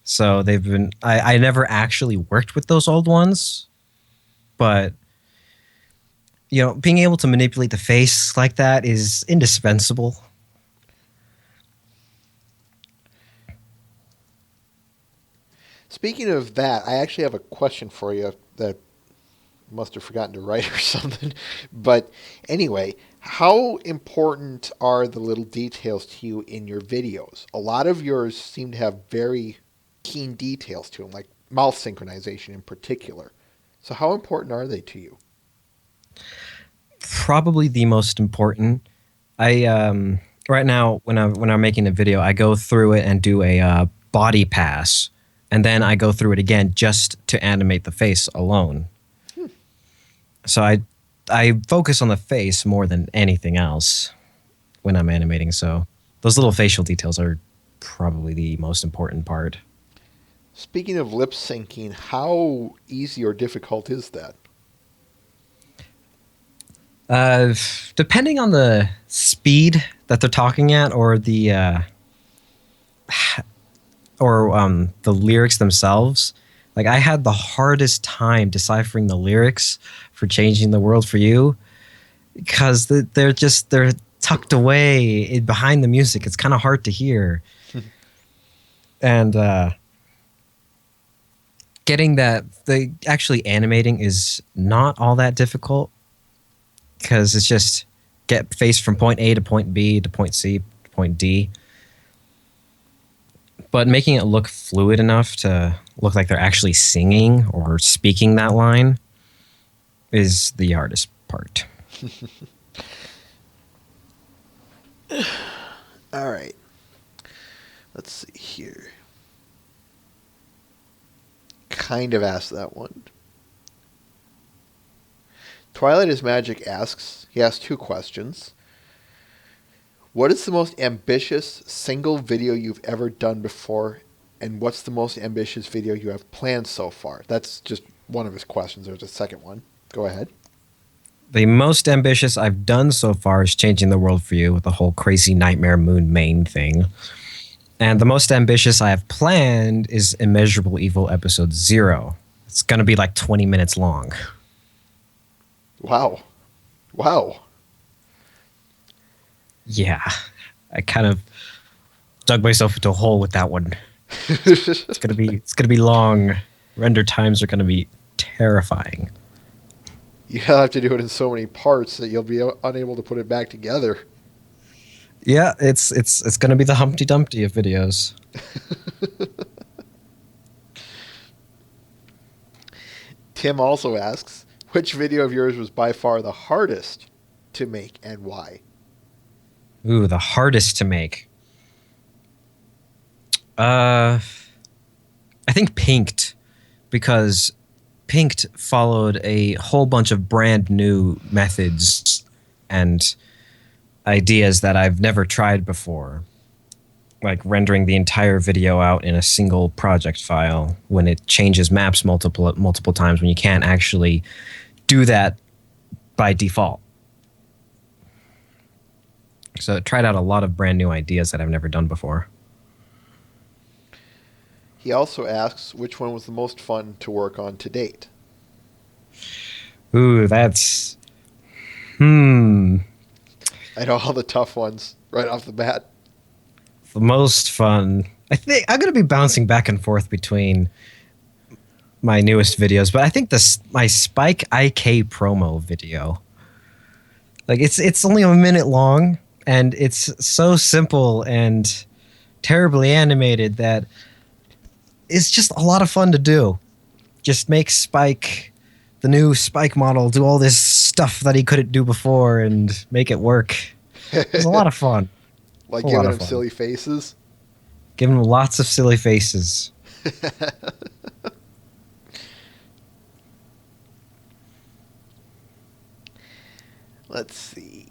So they've been. I never actually worked with those old ones, but you know, being able to manipulate the face like that is indispensable.
Speaking of that, I actually have a question for you that I must have forgotten to write or something. But anyway, How important are the little details to you in your videos? A lot of yours seem to have very keen details to them, like mouth synchronization in particular. So, how important are they to you?
Probably the most important. I right now when I'm making a video, I go through it and do a body pass, and then I go through it again just to animate the face alone.
Hmm.
So I focus on the face more than anything else when I'm animating. So those little facial details are probably the most important part.
Speaking of lip syncing, how easy or difficult is that?
Uh, Depending on the speed that they're talking at, or the lyrics themselves. Like I had the hardest time deciphering the lyrics for "Changing the World for You" because they're tucked away behind the music. It's kind of hard to hear, and getting that the actually animating is not all that difficult because it's just get face from point A to point B to point C to point D. But making it look fluid enough to look like they're actually singing or speaking that line is the hardest part.
All right, let's see here. Kind of asked that one. Twilight is Magic asks, he asked two questions. What is the most ambitious single video you've ever done before? And what's the most ambitious video you have planned so far? That's just one of his questions. There's a second one. Go ahead.
The most ambitious I've done so far is Changing the World for You with the whole crazy Nightmare Moon main thing. And the most ambitious I have planned is Immeasurable Evil Episode 0. It's going to be like 20 minutes long.
Wow. Wow.
Yeah, I kind of dug myself into a hole with that one. It's gonna be long. Render times are gonna be terrifying.
You have to do it in so many parts that you'll be unable to put it back together.
Yeah, it's gonna be the Humpty Dumpty of videos.
Tim also asks, which video of yours was by far the hardest to make and why?
Ooh, the hardest to make. I think Pinked, because Pinked followed a whole bunch of brand new methods and ideas that I've never tried before. Like rendering the entire video out in a single project file when it changes maps multiple times when you can't actually do that by default. So it tried out a lot of brand new ideas that I've never done before.
He also asks which one was the most fun to work on to date.
Ooh, that's
I know all the tough ones right off the bat.
the most fun. I think I'm gonna be bouncing back and forth between my newest videos, but I think my Spike IK promo video. Like it's only a minute long and it's so simple and terribly animated that it's just a lot of fun to do. Just make Spike, the new Spike model, do all this stuff that he couldn't do before and make it work. It's a lot of fun.
Like
A lot
giving
of
him
fun.
silly faces.
Give him lots of silly faces.
Let's see.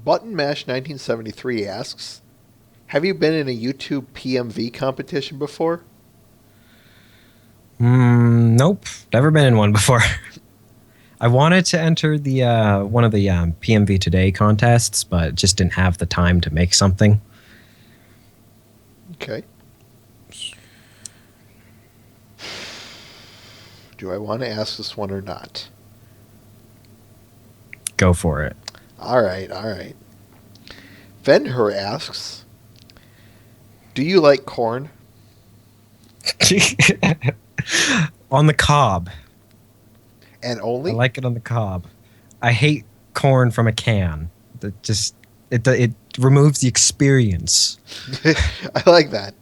Button Mash 1973 asks, have you been in a YouTube PMV competition before?
Nope, never been in one before. I wanted to enter the one of the PMV Today contests, but just didn't have the time to make something.
Okay. Do I want to ask this one or not?
Go for it.
All right, all right. Venher asks, do you like corn?
On the cob.
And
I
only?
like it on the cob. I hate corn from a can. That just it removes the experience.
I like that.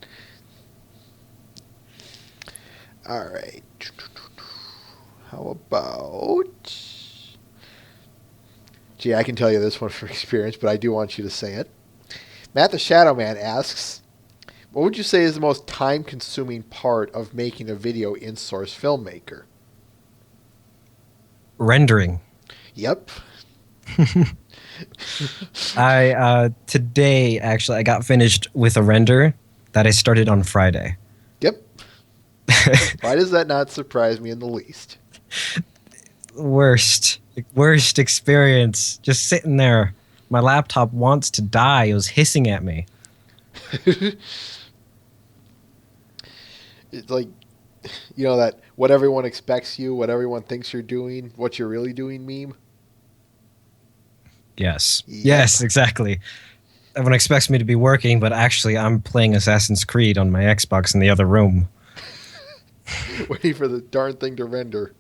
All right. How about? Gee, I can tell you this one from experience, but I do want you to say it. Matt the Shadow Man asks, what would you say is the most time consuming part of making a video in Source Filmmaker?
Rendering.
Yep.
I today actually I got finished with a render that I started on Friday.
Yep. Why does that not surprise me in the least?
Worst experience. Just sitting there. My laptop wants to die. It was hissing at me.
It's like, that what everyone expects you, what everyone thinks you're doing, what you're really doing meme.
Yes.
Yep.
Yes, exactly. Everyone expects me to be working, but actually I'm playing Assassin's Creed on my Xbox in the other room.
Waiting for the darn thing to render.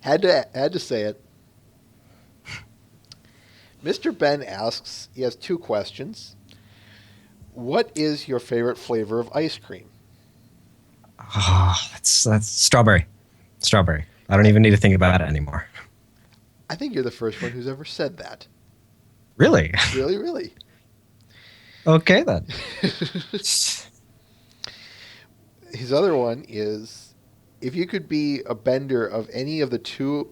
had to say it. Mr. Ben asks, he has two questions. What is your favorite flavor of ice cream?
Oh, that's strawberry. Strawberry. I don't
I,
even need to think about it anymore.
I think you're the first one who's ever said that.
Really?
Really, really.
Okay then.
His other one is, if you could be a bender of any of the two,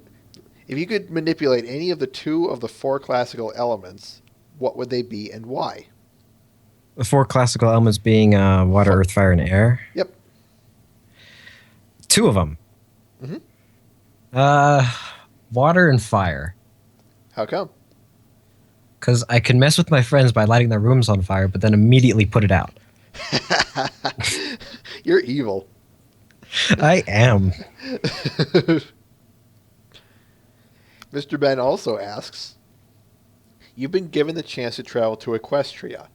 if you could manipulate any of the two of the four classical elements, what would they be and why?
The four classical elements being water,
Fu-
earth, fire, and air.
Yep.
Two of them.
Hmm.
Uh, water and fire.
How come?
Because I can mess with my friends by lighting their rooms on fire, but then immediately put it out.
You're evil.
I am.
Mr. Ben also asks, you've been given the chance to travel to Equestria.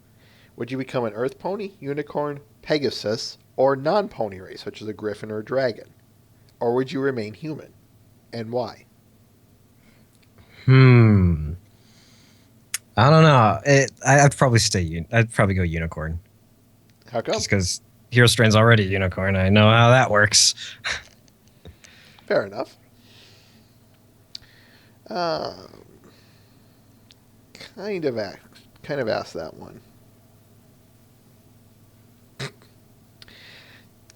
Would you become an earth pony, unicorn, Pegasus, or non-pony race, such as a griffin or a dragon? Or would you remain human? And why?
Hmm. I don't know. I'd probably stay. I'd probably go unicorn,
How come?
just because Herostrain's already a unicorn. I know how that works.
Fair enough. Um, kind of asked that one.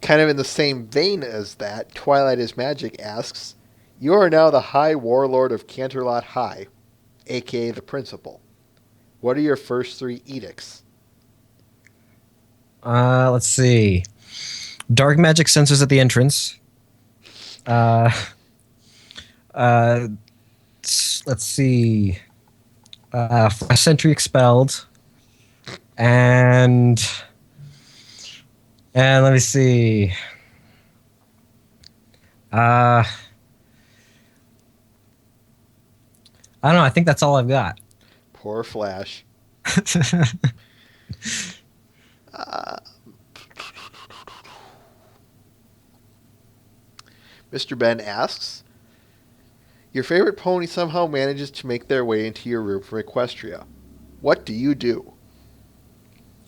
Kind of in the same vein as that, Twilight is Magic asks, you are now the High Warlord of Canterlot High, aka the Principal. What are your first three edicts?
Let's see. Dark magic sensors at the entrance. Uh, uh, let's see. Flash Sentry expelled, and let me see. Uh, I don't know. I think that's all I've got.
Poor Flash. Uh, Mr. Ben asks, your favorite pony somehow manages to make their way into your room from Equestria. What do you do?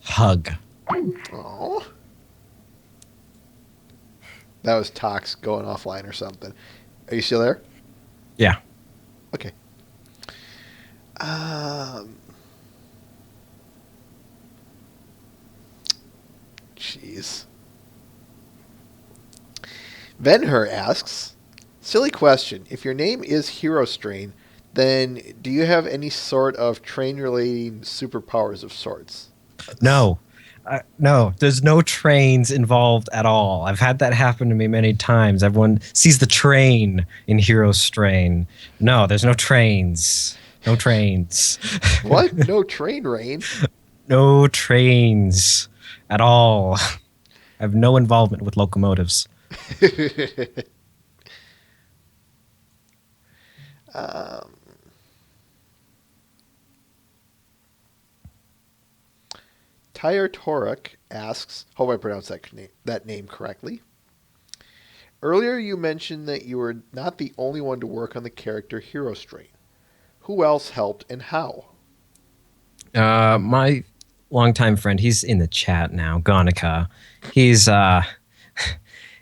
Hug.
Oh, that was Tox going offline or something. Are you still there?
Yeah.
Okay. Um, Jeez. Venher asks, silly question. If your name is Herostrain, then do you have any sort of train-relating superpowers of sorts?
No. No, there's no trains involved at all. I've had that happen to me many times. Everyone sees the train in Herostrain. No, there's no trains. No trains.
What? No train rain?
No trains at all. I have no involvement with locomotives.
um, Tyre Torek asks, hope I pronounced that name correctly. Earlier, you mentioned that you were not the only one to work on the character Herostrain. Who else helped and how?
My longtime friend, he's in the chat now, Gonica. He's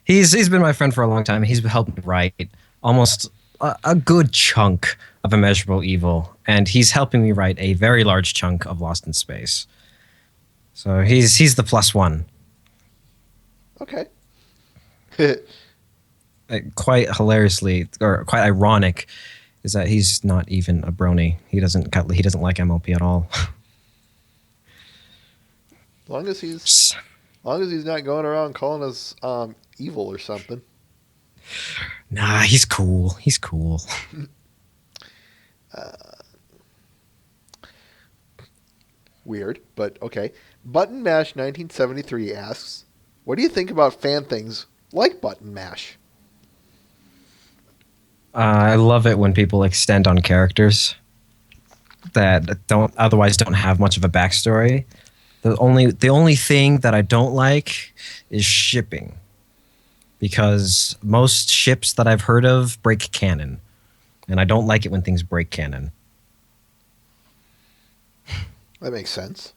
he's been my friend for a long time. He's helped me write almost a good chunk of Immeasurable Evil, and he's helping me write a very large chunk of Lost in Space. So he's the plus one.
Okay.
Quite hilariously or quite ironic is that he's not even a brony. He doesn't like MLP at all.
As long as he's not going around calling us evil or something.
Nah, he's cool. He's cool.
Weird, but okay. Button Mash 1973 asks, "What do you think about fan things like Button Mash?"
I love it when people extend on characters that don't have much of a backstory. The only thing that I don't like is shipping, because most ships that I've heard of break canon, and I don't like it when things break canon.
That makes sense.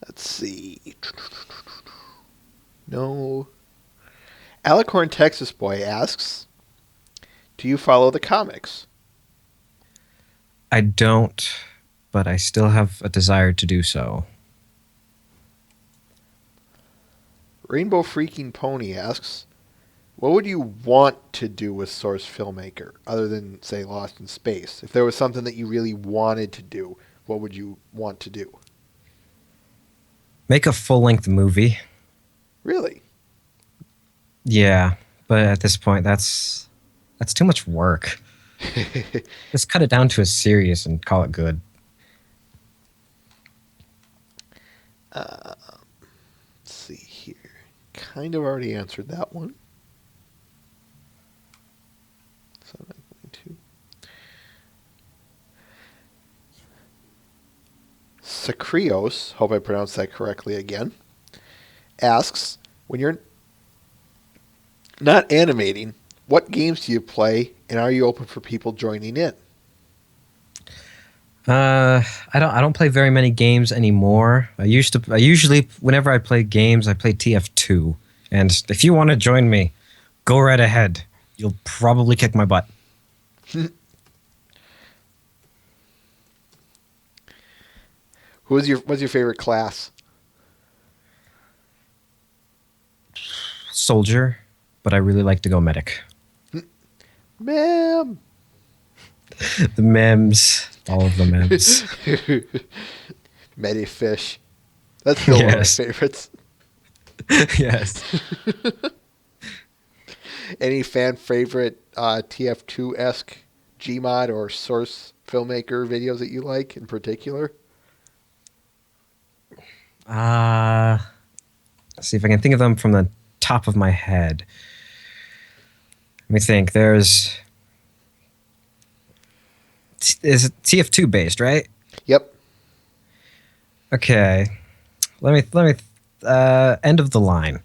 Let's see. No. Alicorn Texas Boy asks, "Do you follow the comics?"
I don't, but I still have a desire to do so.
Rainbow Freaking Pony asks, "What would you want to do with Source Filmmaker, other than, say, Lost in Space? If there was something that you really wanted to do, what would you want to do?"
Make a full-length movie.
Really?
Yeah, but at this point, that's too much work. Just cut it down to a series and call it good.
Let's see here. Kind of already answered that one. So I'm going to. Sakrios, hope I pronounced that correctly again, asks, "When you're not animating, what games do you play, and are you open for people joining in?"
I don't play very many games anymore. I usually whenever I play games, I play TF2. And if you want to join me, go right ahead. You'll probably kick my butt.
What's your favorite class?
Soldier, but I really like to go medic.
Ma'am.
The memes, all of the memes.
Medifish. That's still one of my
Yes.
favorites.
Yes.
Any fan favorite TF2-esque Gmod or Source Filmmaker videos that you like in particular?
Let's see if I can think of them from the top of my head. Let me think. Is it TF2 based, right?
Yep.
Okay. Let me End of the Line.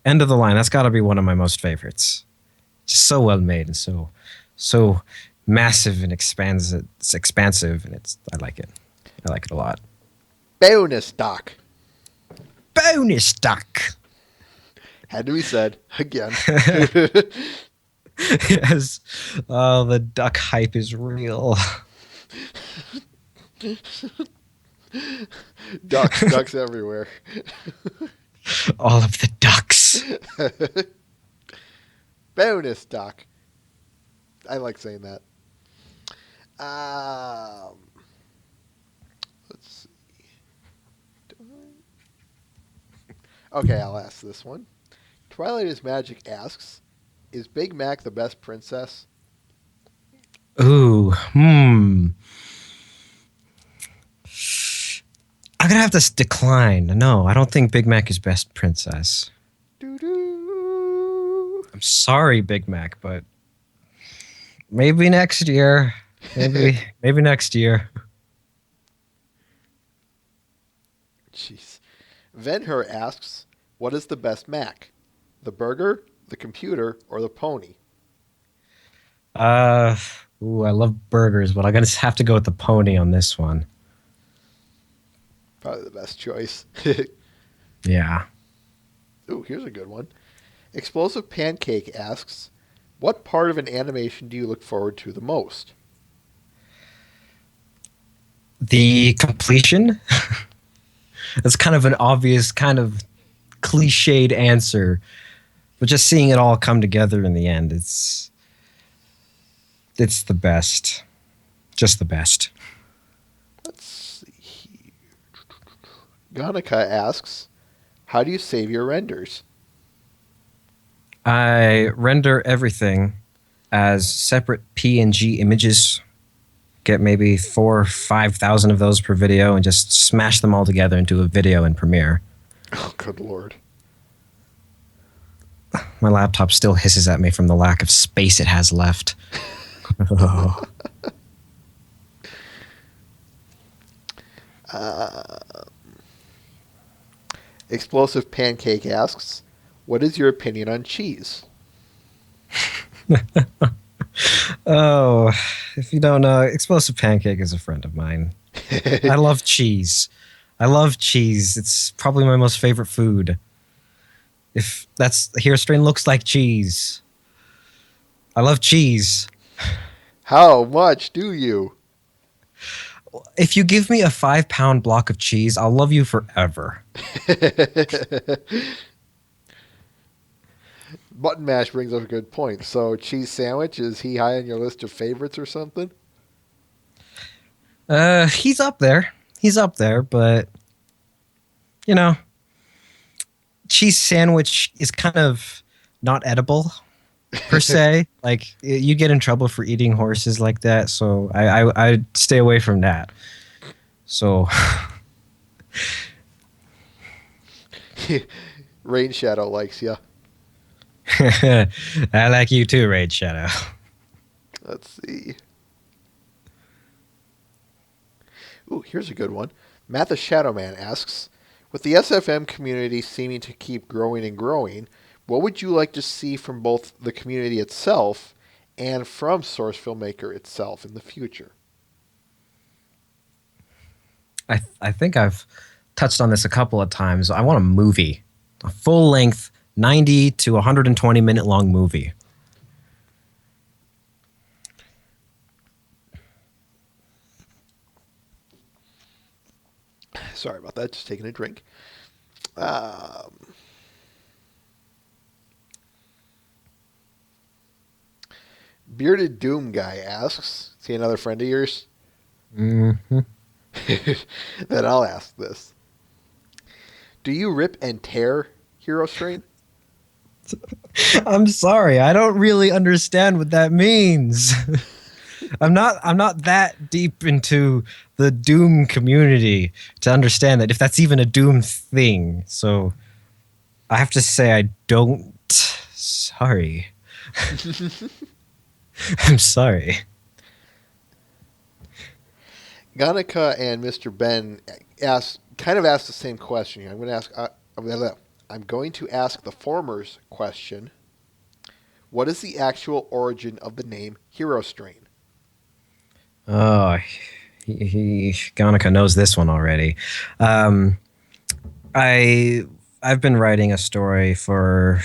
End of the Line. That's got to be one of my most favorites. Just so well made and so massive and expansive. It's expansive, and I like it. I like it a lot.
Bonus Doc.
Bonus Duck.
Had to be said again.
Yes. Oh, the duck hype is real.
Ducks everywhere.
All of the ducks.
Bonus Doc. I like saying that. Let's see. Okay, I'll ask this one. Twilight is Magic asks, "Is Big Mac the best princess?"
Ooh. I'm gonna have to decline. No, I don't think Big Mac is best princess.
Doo-doo.
I'm sorry, Big Mac, but maybe next year. Maybe next year.
Jeez. Venher asks, "What is the best Mac?" The burger, the computer, or the pony?
Uh, ooh, I love burgers, but I'm gonna have to go with the pony on this one.
Probably the best choice.
Yeah.
Ooh, here's a good one. Explosive Pancake asks, what part of an animation do you look forward to the most?
The completion. That's kind of an obvious, kind of cliched answer, but just seeing it all come together in the end, it's the best. Just the best.
Let's see here. Ganika asks, how do you save your renders?
I render everything as separate PNG images. Get maybe 4 or 5 thousand of those per video and just smash them all together into a video in Premiere.
Oh, good lord.
My laptop still hisses at me from the lack of space it has left. Oh.
Uh, Explosive Pancake asks, what is your opinion on cheese?
Oh, if you don't know, Explosive Pancake is a friend of mine. I love cheese. I love cheese. It's probably my most favorite food. If that's Herostrain looks like cheese. I love cheese.
How much do you?
If you give me a 5 pound block of cheese, I'll love you forever.
Button Mash brings up a good point. So, cheese sandwich, is he high on your list of favorites or something?
He's up there. He's up there, but you know, cheese sandwich is kind of not edible per se. Like you get in trouble for eating horses like that, so I stay away from that. So
Rain Shadow likes you.
I like you too, Raid Shadow.
Let's see. Ooh, here's a good one. Matt the Shadowman asks, with the SFM community seeming to keep growing and growing, what would you like to see from both the community itself and from Source Filmmaker itself in the future?
I think I've touched on this a couple of times. I want a movie, a full length 90 to 120-minute long movie.
Sorry about that, just taking a drink. Um, Bearded Doom Guy asks, is he another friend of yours?
Mm-hmm.
Then I'll ask this. Do you rip and tear Herostrain?
I'm sorry, I don't really understand what that means. I'm not that deep into the Doom community to understand that if that's even a Doom thing. So I have to say I don't. Sorry. I'm sorry.
Ganika and Mr. Ben asked the same question here. I'm going to ask the former's question. What is the actual origin of the name Herostrain?
Oh, Ganika knows this one already. Um, I've been writing a story for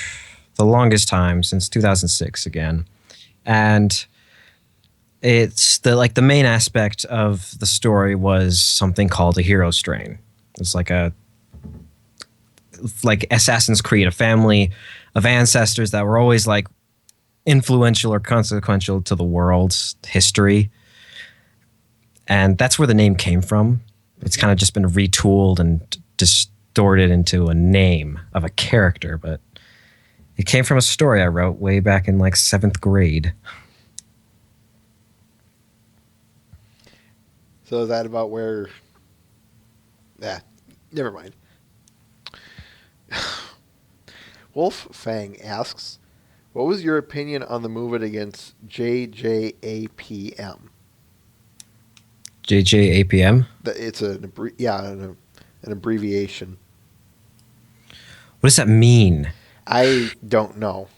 the longest time since 2006 again, and it's the main aspect of the story was something called a hero strain. It's like Assassin's Creed, a family of ancestors that were always like influential or consequential to the world's history. And that's where the name came from. It's kind of just been retooled and distorted into a name of a character, but it came from a story I wrote way back in like 7th grade.
So is that about where... never mind. Wolf Fang asks, what was your opinion on the movement against JJAPM?
JJAPM?
It's an abbreviation.
What does that mean?
I don't know.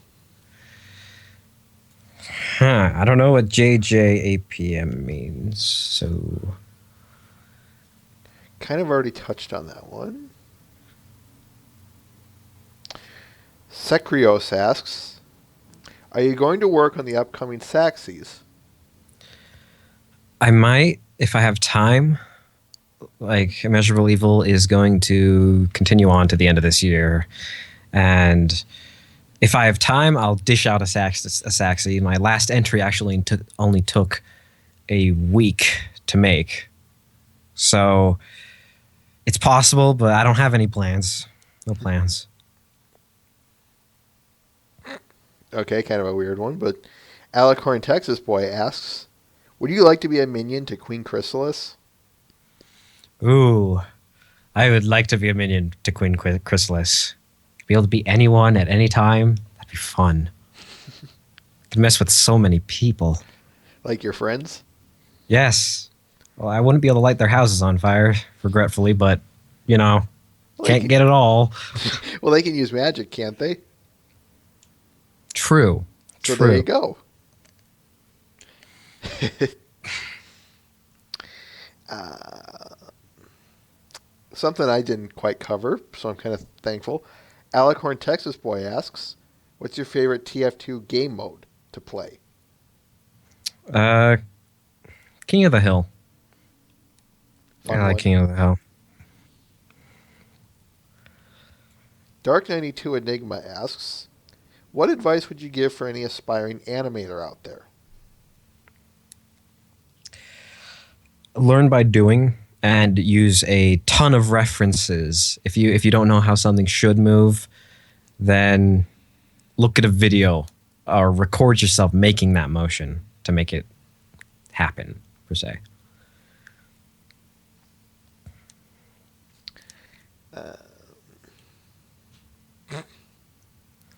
Huh. I don't know what JJAPM means. So
Kind of already touched on that one. Sekrios asks, are you going to work on the upcoming Saxies?
I might, if I have time. Like Immeasurable Evil is going to continue on to the end of this year, and if I have time, I'll dish out a Saxy. My last entry actually only took a week to make, so it's possible, but I don't have any plans. No plans.
Okay, kind of a weird one, but Alicorn Texas Boy asks, would you like to be a minion to Queen Chrysalis?
Ooh, I would like to be a minion to Queen Chrysalis. Be able to be anyone at any time. That'd be fun. Could mess with so many people.
Like your friends?
Yes. Well, I wouldn't be able to light their houses on fire, regretfully, but, you know,
Well,
can't get it all.
Well, they can use magic, can't they?
True.
So
True.
there you go. Something I didn't quite cover, so I'm kind of thankful. Alicorn Texas Boy asks, what's your favorite TF2 game mode to play?
King of the Hill.
Fun
I like
one.
King of the Hill.
Dark92 Enigma asks, what advice would you give for any aspiring animator out there?
Learn by doing and use a ton of references. If you don't know how something should move, then look at a video or record yourself making that motion to make it happen, per se.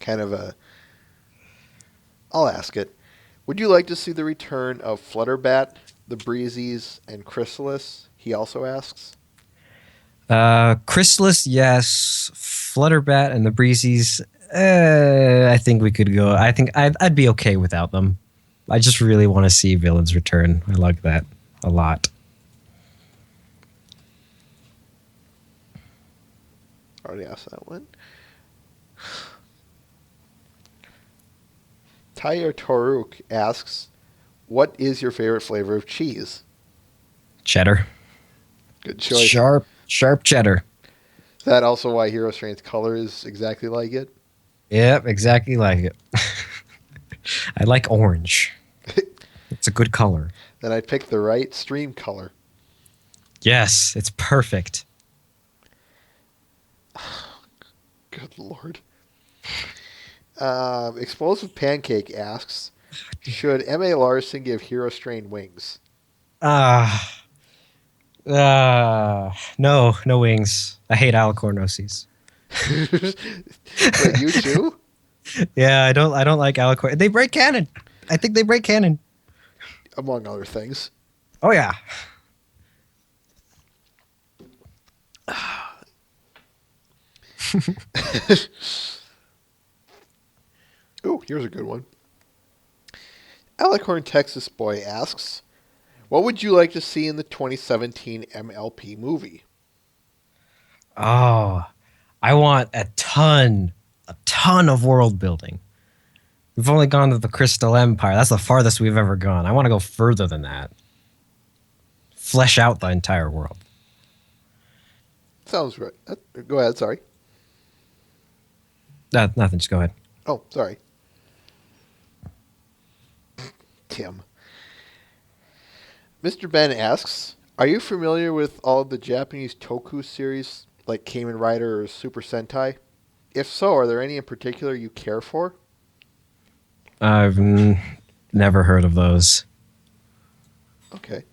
Kind of a... I'll ask it. Would you like to see the return of Flutterbat, the Breezies, and Chrysalis? He also asks.
Chrysalis, yes. Flutterbat and the Breezies, I think we could go. I think I'd be okay without them. I just really want to see villains return. I like that a lot.
Already asked that one. Tyre Toruk asks, what is your favorite flavor of cheese?
Cheddar.
Good choice.
Sharp cheddar.
Is that also why Herostrain's color is exactly like it?
Yep, exactly like it. I like orange. It's a good color.
Then I picked the right stream color.
Yes, it's perfect.
Good lord. Explosive Pancake asks, should M.A. Larson give Herostrain wings?
No wings. I hate alicornoses.
Wait, you too?
Yeah, I don't like alicorn. They break canon. I think they break canon.
Among other things.
Oh yeah.
Ooh, here's a good one. Alicorn Texas Boy asks, what would you like to see in the 2017 MLP movie?
Oh, I want a ton of world building. We've only gone to the Crystal Empire. That's the farthest we've ever gone. I want to go further than that. Flesh out the entire world.
Sounds right. Go ahead, sorry.
Nothing, just go ahead.
Oh, sorry. Tim. Mr. Ben asks, are you familiar with all of the Japanese Toku series like Kamen Rider or Super Sentai? If so, are there any in particular you care for?
I've never heard of those.
Okay.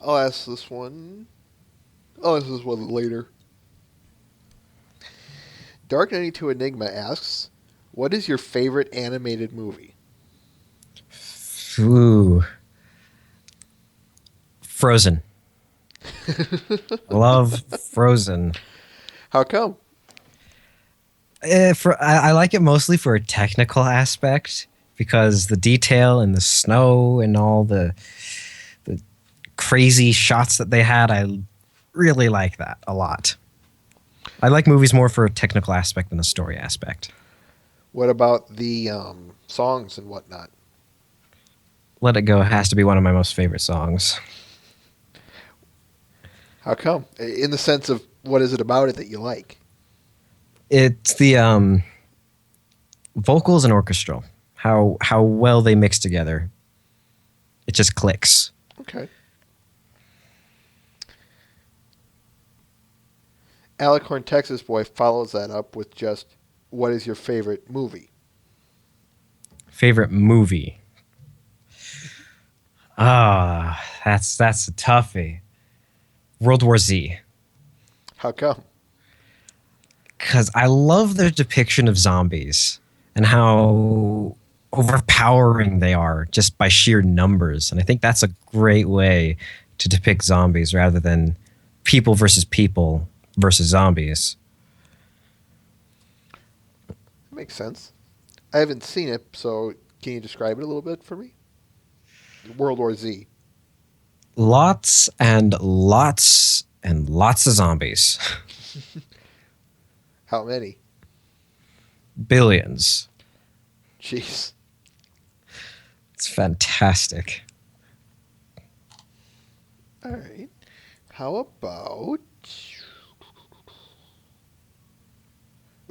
I'll ask this one. I'll ask this one later. Dark92 Enigma asks, what is your favorite animated movie?
Ooh. Frozen. I love Frozen.
How come?
I like it mostly for a technical aspect because the detail and the snow and all the crazy shots that they had, I really like that a lot. I like movies more for a technical aspect than a story aspect.
What about the songs and whatnot?
Let It Go has to be one of my most favorite songs.
How come? In the sense of what is it about it that you like?
It's the vocals and orchestral. How well they mix together. It just clicks.
Okay. Alicorn Texas Boy follows that up with just, what is your favorite movie?
Favorite movie. That's a toughie. World War Z.
How come?
Because I love their depiction of zombies and how overpowering they are just by sheer numbers. And I think that's a great way to depict zombies rather than people versus zombies.
Makes sense. I haven't seen it, so can you describe it a little bit for me? World War Z.
Lots and lots and lots of zombies.
How many?
Billions.
Jeez.
It's fantastic.
All right. How about?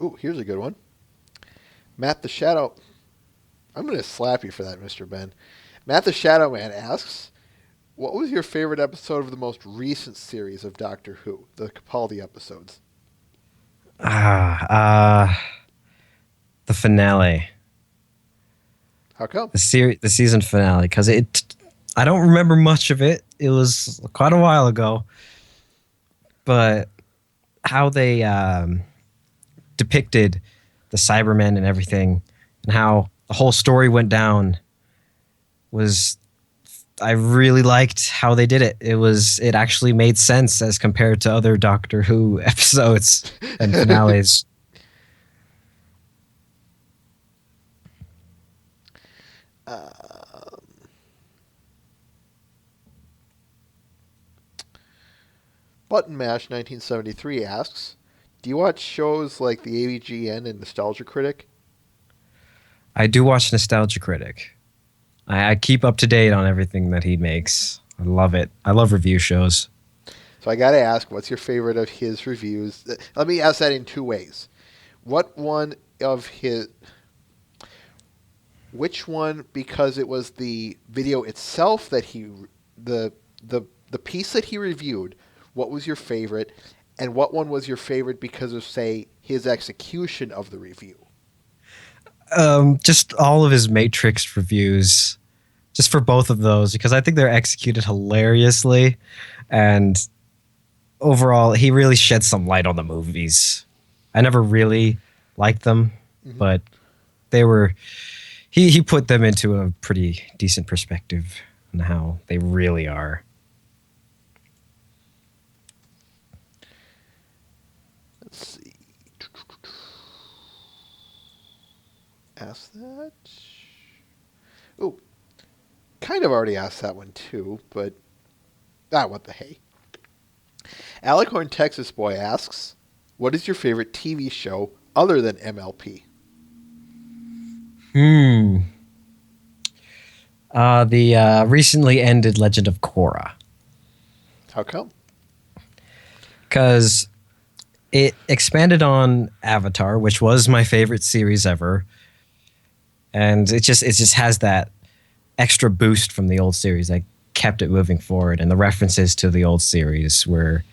Ooh, here's a good one. Matt the Shadow. I'm going to slap you for that, Mr. Ben. Matt the Shadow Man asks, what was your favorite episode of the most recent series of Doctor Who, the Capaldi episodes?
Ah, uh, the finale,
How come?
the season finale, because I don't remember much of it. It was quite a while ago, but how they depicted the Cybermen and everything, and how the whole story went down was. I really liked how they did it. It actually made sense as compared to other Doctor Who episodes and finales.
Um, Button Mash 1973 asks, do you watch shows like the AVGN and Nostalgia Critic?
I do watch Nostalgia Critic. I keep up to date on everything that he makes. I love it. I love review shows.
So I got to ask, what's your favorite of his reviews? Let me ask that in two ways. What one of his, which one, because it was the video itself that the the piece that he reviewed, what was your favorite, and what one was your favorite because of, say, his execution of the review?
Just all of his Matrix reviews, just for both of those, because I think they're executed hilariously, and overall, he really shed some light on the movies. I never really liked them, but they were. He put them into a pretty decent perspective on how they really are.
Let's see. Ask that. Oh, kind of already asked that one too, but what the hey. Alicorn Texas Boy asks, what is your favorite TV show other than MLP?
The recently ended Legend of Korra.
How come?
Because it expanded on Avatar, which was my favorite series ever, and it just has that extra boost from the old series that kept it moving forward, and the references to the old series were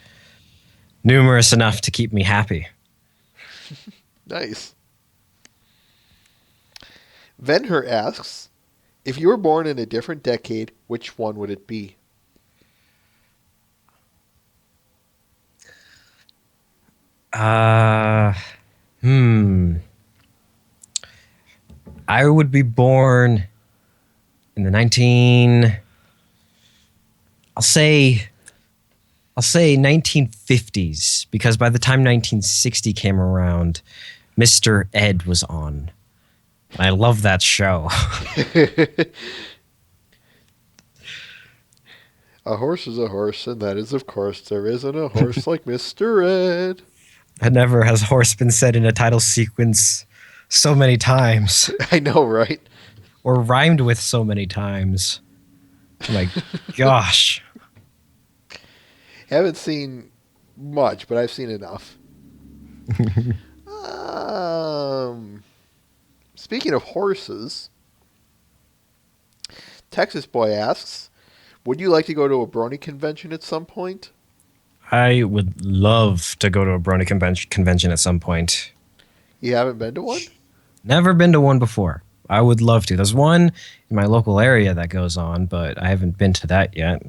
numerous enough to keep me happy.
Nice. Venher asks, if you were born in a different decade, which one would it be?
Uh, hmm. I would be born in the I'll say I'll say 1950s because by the time 1960 came around, Mr. Ed was on. I love that show.
A horse is a horse, and that is, of course, there isn't a horse like Mr. Ed.
And never has horse been said in a title sequence so many times
I know, right?
or rhymed with so many times. Oh my gosh.
Haven't seen much, but I've seen enough. Um, Speaking of horses, Texas Boy asks, would you like to go to a brony convention at some point?
I would love to go to a Brony convention at some point.
You haven't been to one?
Never been to one before. I would love to. There's one in my local area that goes on, but I haven't been to that yet.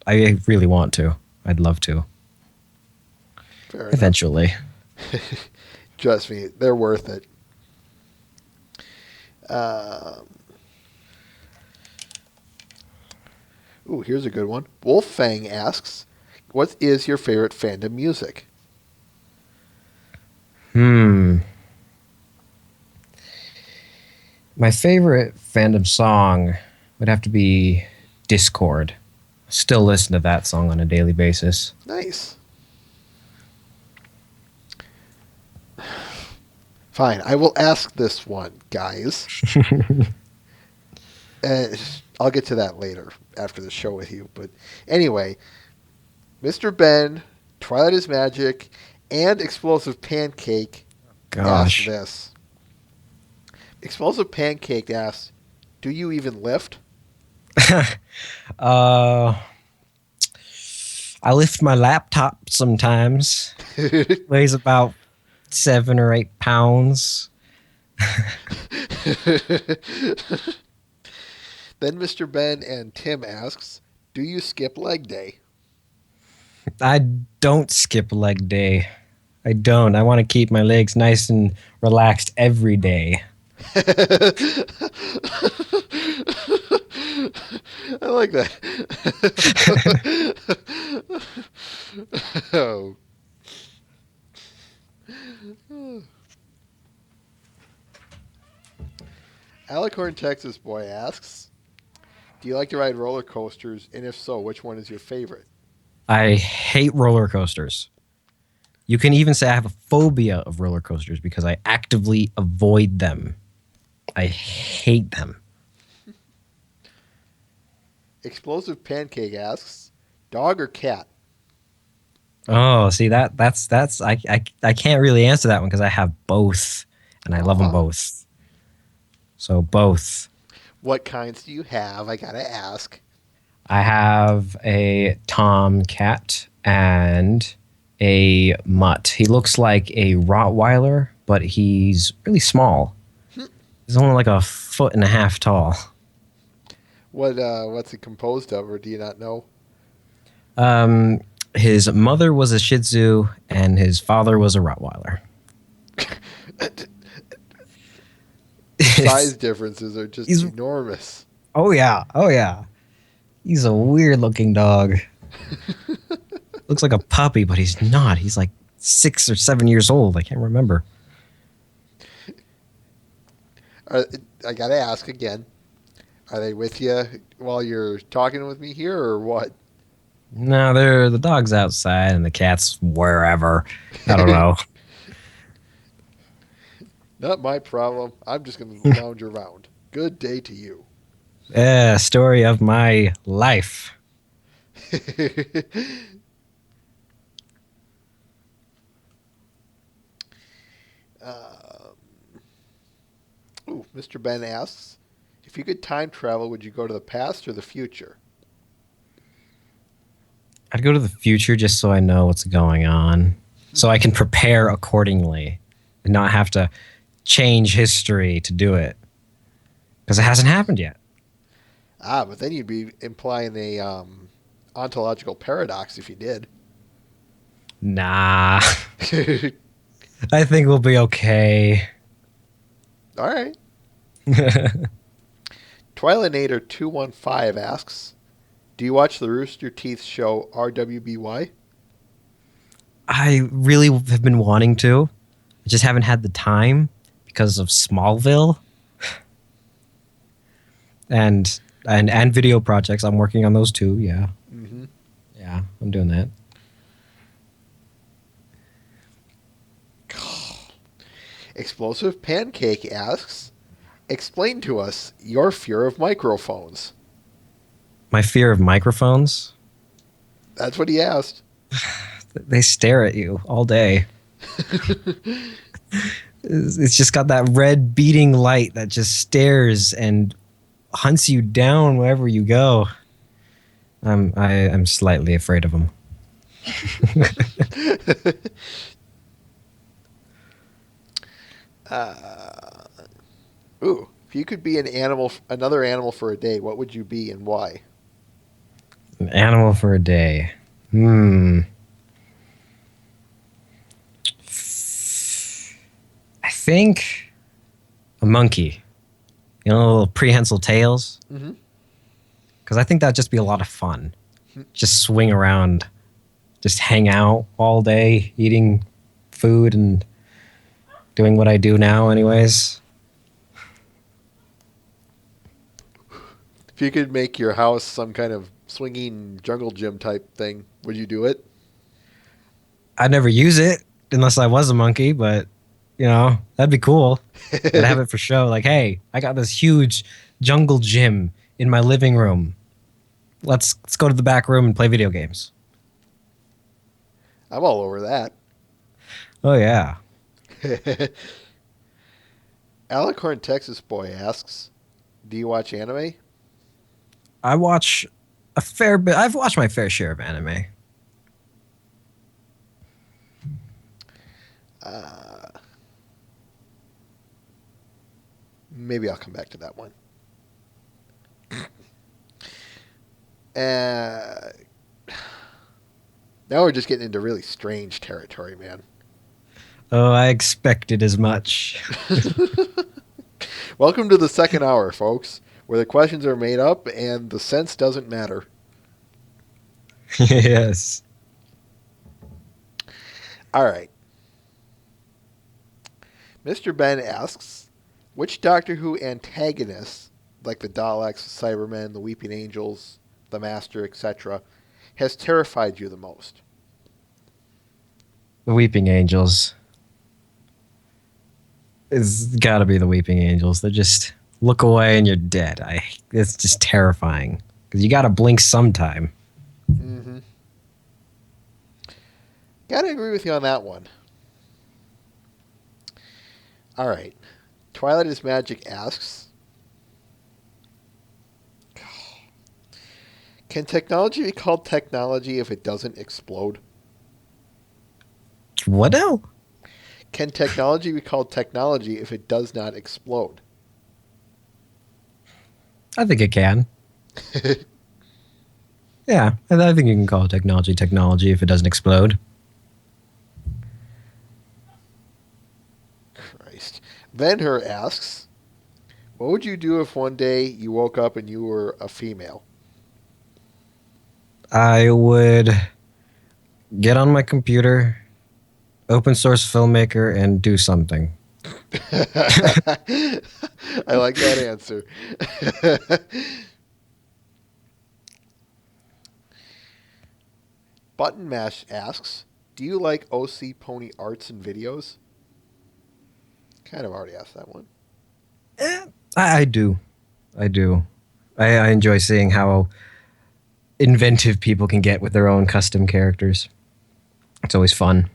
I really want to. I'd love to.
Fair enough.
Eventually.
Trust me, they're worth it. Um, Here's a good one. Wolffang asks, what is your favorite fandom music?
My favorite fandom song would have to be Discord. Still listen to that song on a daily basis.
Nice. Fine, I will ask this one, guys. I'll get to that later after the show with you. But anyway, Mr. Ben, Twilight is Magic, and Explosive Pancake asked
Gosh.
this. Explosive Pancake asked, do you even lift?
uh, I lift my laptop sometimes. Weighs about 7 or 8 pounds.
Then Mr. Ben and Tim asks, do you skip leg day?
I don't skip leg day. I don't. I want to keep my legs nice and relaxed every day.
I like that. Oh. Alicorn Texas Boy asks, do you like to ride roller coasters? And if so, which one is your favorite?
I hate roller coasters. You can even say I have a phobia of roller coasters because I actively avoid them. I hate them.
Explosive Pancake asks, dog or cat?
Oh, see that's I can't really answer that one because I have both and I love them
Aw.
both. So both.
What kinds do you have? I gotta ask.
I have a tomcat and a mutt. He looks like a Rottweiler, but he's really small. He's only like 1.5 feet tall.
What's it composed of, or do you not know?
Um, his mother was a Shih Tzu and his father was a Rottweiler.
Size differences are just
He's-
enormous.
Oh yeah. He's a weird looking dog. Looks like a puppy, but he's not. He's like 6 or 7 years old. I can't remember.
I gotta ask again. Are they with you while you're talking with me here, or what?
No, the dog's outside and the cat's wherever. I don't know.
Not my problem. I'm just gonna lounge around. Good day to you.
Yeah, story of my life.
Um, Mr. Ben asks, if you could time travel, would you go to the past or the future?
I'd go to the future just so I know what's going on, so I can prepare accordingly and not have to change history to do it because it hasn't happened yet.
But then you'd be implying a ontological paradox if you did.
Nah, I think we'll be okay.
All right. Twilinator215 asks, do you watch the Rooster Teeth show RWBY?
I really have been wanting to. I just haven't had the time because of Smallville and video projects. I'm working on those too. Yeah,
Mm-hmm.
yeah, I'm doing that.
Explosive Pancake asks, explain to us your fear of microphones.
My fear of microphones.
That's what he asked.
They stare at you all day. It's just got that red beating light that just stares and hunts you down wherever you go. I'm slightly afraid of them.
uh, ooh, if you could be an animal, another animal for a day, what would you be and why?
An animal for a day. Hmm. I think a monkey. You know, little prehensile tails.
Mm-hmm.
Because I think that'd just be a lot of fun. Just swing around, just hang out all day, eating food and doing what I do now, anyways.
If you could make your house some kind of swinging jungle gym type thing, would you do it?
I'd never use it unless I was a monkey, but you know, that'd be cool. I'd have it for show. Like, hey, I got this huge jungle gym in my living room. Let's go to the back room and play video games.
I'm all over that.
Oh yeah.
Alicorn Texas Boy asks, do you watch anime?
I watch a fair bit. I've watched my fair share of anime.
Uh, maybe I'll come back to that one. Uh, now we're just getting into really strange territory, man.
Oh, I expected as much.
Welcome to the second hour, folks, where the questions are made up and the sense doesn't matter.
Yes.
All right. Mr. Ben asks, which Doctor Who antagonists, like the Daleks, the Cybermen, the Weeping Angels, the Master, etc., has terrified you the most?
The Weeping Angels. It's got to be the Weeping Angels. They're just look away and you're dead. It's just terrifying because you got to blink sometime.
Mm-hmm. Gotta agree with you on that one. All right. Twilight is Magic asks, can technology be called technology if it doesn't explode?
What now?
Can technology be called technology if it does not explode?
I think it can. Yeah, I think you can call technology technology if it doesn't explode.
Christ. Venher asks, what would you do if one day you woke up and you were a female?
I would get on my computer, open source filmmaker, and do something.
I like that answer. Button Mash asks, do you like OC Pony arts and videos? Kind of already asked that one.
Eh, I do. I do. I enjoy seeing how inventive people can get with their own custom characters. It's always fun.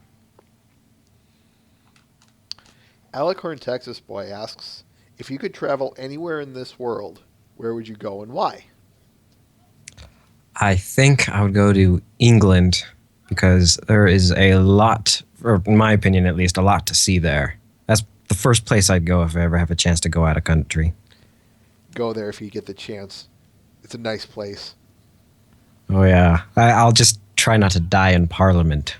Alicorn Texas Boy asks, if you could travel anywhere in this world, where would you go and why?
I think I would go to England because there is a lot, or in my opinion at least, a lot to see there. That's the first place I'd go if I ever have a chance to go out of country.
Go there if you get the chance. It's a nice place.
Oh yeah, I'll just try not to die in Parliament.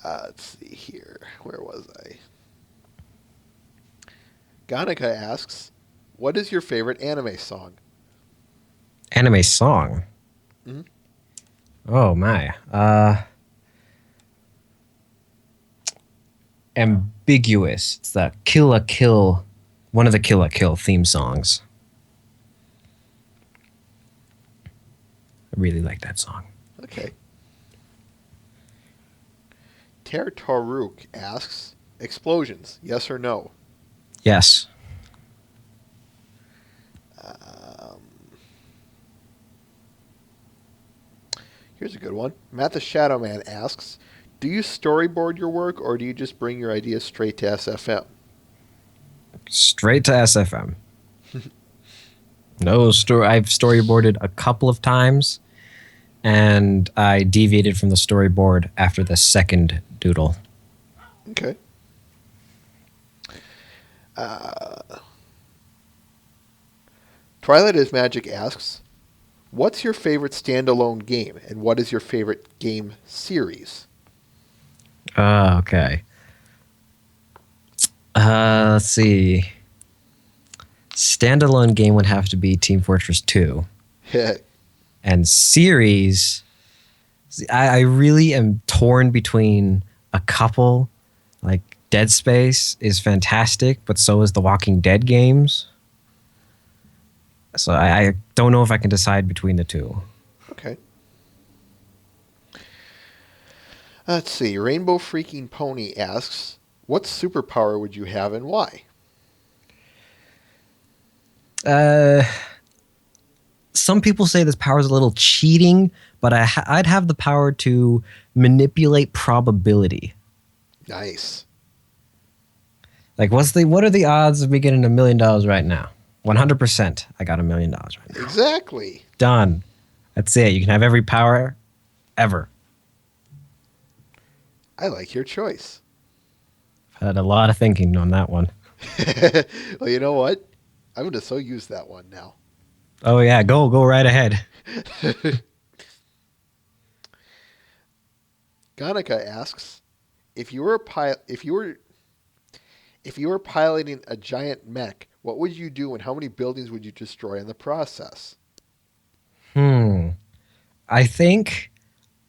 Let's see here. Where was I? Ganika asks, what is your favorite anime song?
Anime song.
Hmm.
Oh my. Ambiguous. It's the Kill la Kill, one of the Kill la Kill theme songs. I really like that song.
Okay. Ter Taruk asks, explosions, yes or no?
Yes.
Um, Here's a good one. Matt the Shadow Man asks, do you storyboard your work or do you just bring your ideas straight to SFM?
Straight to SFM. No story. I've storyboarded a couple of times, and I deviated from the storyboard after the second doodle.
Okay. Uh, Twilight is Magic asks, what's your favorite standalone game and what is your favorite game series?
Okay. Let's see. Standalone game would have to be Team Fortress 2. And series, I really am torn between a couple. Like Dead Space is fantastic, but so is the Walking Dead games. So I don't know if I can decide between the two.
Okay. Let's see. Rainbow Freaking Pony asks, what superpower would you have and why?
Uh, some people say this power is a little cheating, but I'd have the power to manipulate probability.
Nice.
Like, what are the odds of me getting $1 million right now? 100%. I got $1 million right now.
Exactly.
Done. That's it. You can have every power ever.
I like your choice.
I've had a lot of thinking on that one.
Well, you know what? I'm going to so use that one now.
Oh yeah, go right ahead.
Ganika asks, if you were a pilot, if you were piloting a giant mech, what would you do and how many buildings would you destroy in the process?
Hmm. I think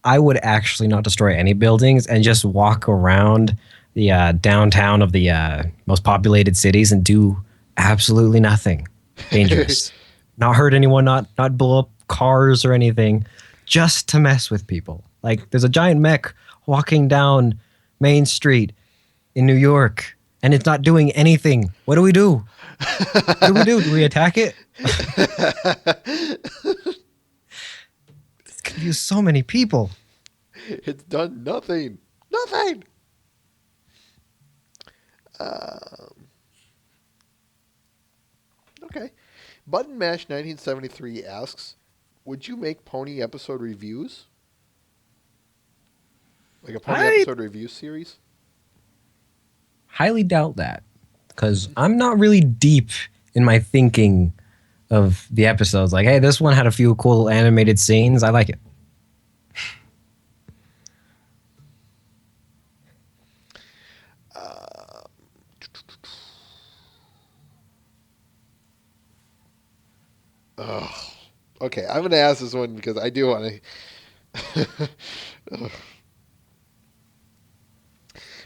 I would actually not destroy any buildings and just walk around the downtown of the most populated cities and do absolutely nothing dangerous. Not hurt anyone, not blow up cars or anything, just to mess with people. Like there's a giant mech walking down Main Street in New York and it's not doing anything. What do we do? What do we do? Do we attack it? This could use so many people.
It's done nothing. Nothing. Um, okay. Button Mash 1973 asks, would you make pony episode reviews? Like a pony
I
episode review series?
highly doubt that because I'm not really deep in my thinking of the episodes. Like, hey, this one had a few cool animated scenes. I like it.
Uh, ugh. Okay, I'm going to ask this one because I do want to.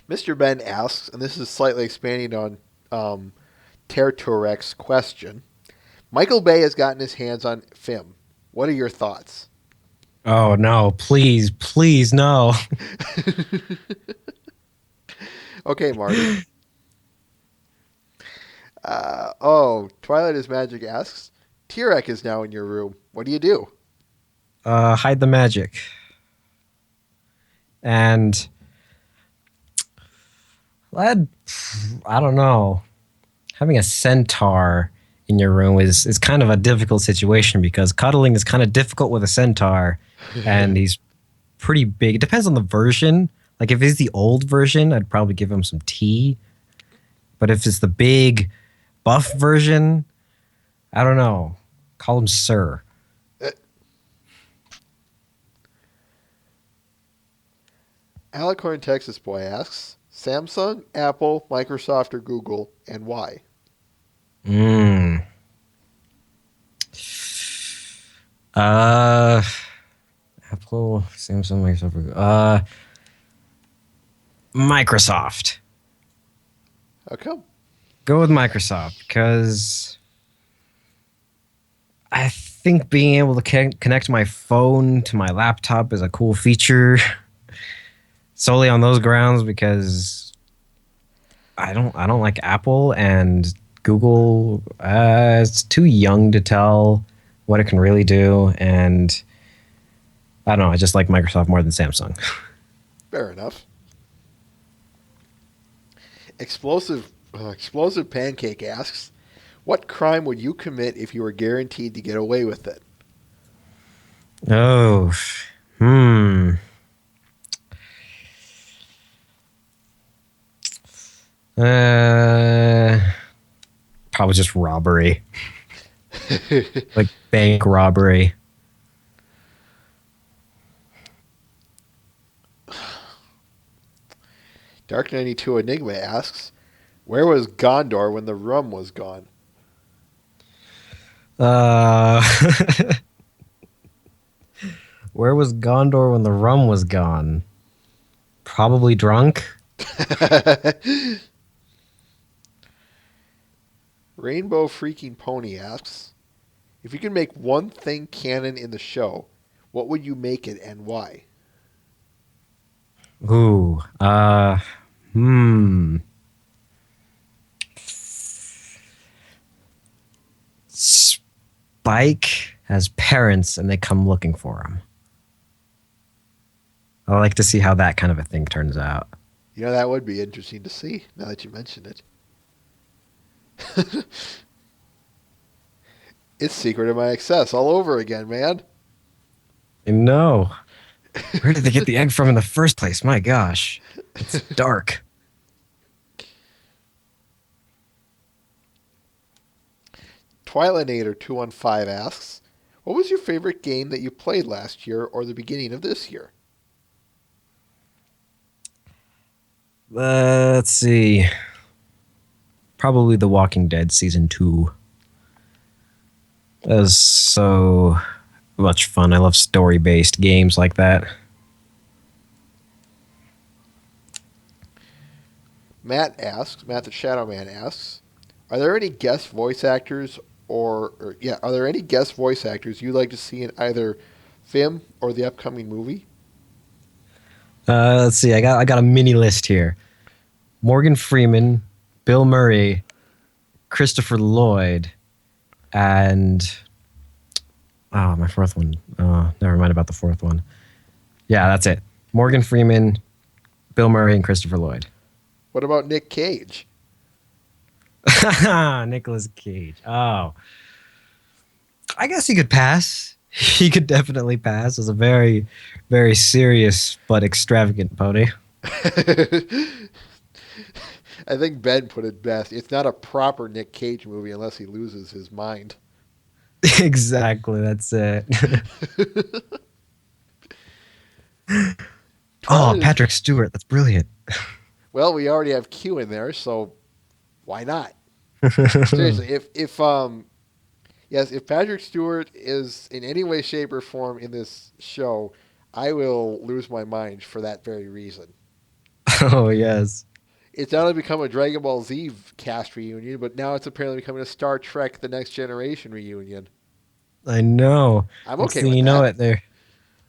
Mr. Ben asks, and this is slightly expanding on Tertorek's question. Michael Bay has gotten his hands on Fim. What are your thoughts?
Oh no, please, please no.
Okay, Marty. Twilight is Magic asks, Tirek is now in your room. What do you do?
Hide the magic. And I'd, I don't know. Having a centaur in your room is kind of a difficult situation because cuddling is kind of difficult with a centaur, and he's pretty big. It depends on the version. Like if it's the old version, I'd probably give him some tea. But if it's the big buff version, I don't know. Call him Sir.
Alicorn Texas Boy asks, Samsung, Apple, Microsoft, or Google, and why?
Mm. Uh, Apple, Samsung, Microsoft. Microsoft.
How come?
Go with Microsoft because I think being able to connect my phone to my laptop is a cool feature. Solely on those grounds because I don't like Apple and Google. It's too young to tell what it can really do, and I don't know. I just like Microsoft more than Samsung.
Fair enough. Explosive Pancake asks, "What crime would you commit if you were guaranteed to get away with it?"
Oh, hmm. Uh, Probably just robbery, like bank robbery.
Dark 92 Enigma asks, "Where was Gondor when the rum was gone?"
Uh, where was Gondor when the rum was gone? Probably drunk.
Rainbow Freaking Pony asks, "If you could make one thing canon in the show, what would you make it and why?"
Ooh. Hmm. Spike has parents and they come looking for him. I like to see how that kind of a thing turns out.
You know, that would be interesting to see now that you mention it. It's Secret of My Excess all over again, man.
No. Where did they get the egg from in the first place? My gosh. It's dark.
Twilinator215 asks, "What was your favorite game that you played last year or the beginning of this year?"
Let's see. Probably The Walking Dead season 2. That was so much fun. I love story-based games like that.
Matt the Shadow Man asks, "Are there any guest voice actors are there any guest voice actors you'd like to see in either film or the upcoming movie?"
Let's see. I got a mini list here. Morgan Freeman, Bill Murray, Christopher Lloyd, and my fourth one. Never mind about the fourth one. Yeah, that's it. Morgan Freeman, Bill Murray, and Christopher Lloyd.
What about Nick Cage?
Nicolas Cage. Oh, I guess he could pass. He could definitely pass as a very, very serious but extravagant pony.
I think Ben put it best. It's not a proper Nick Cage movie unless he loses his mind.
Exactly, that's it. Oh,
Twilight is
Patrick Stewart. That's brilliant.
well, we already have Q in there, so why not? Seriously, if Patrick Stewart is in any way, shape, or form in this show, I will lose my mind for that very reason.
Oh, yes.
It's not only become a Dragon Ball Z cast reunion, but now it's apparently becoming a Star Trek: The Next Generation reunion.
I know.
I'm
Next
okay
thing
with
you know
that.
it, there.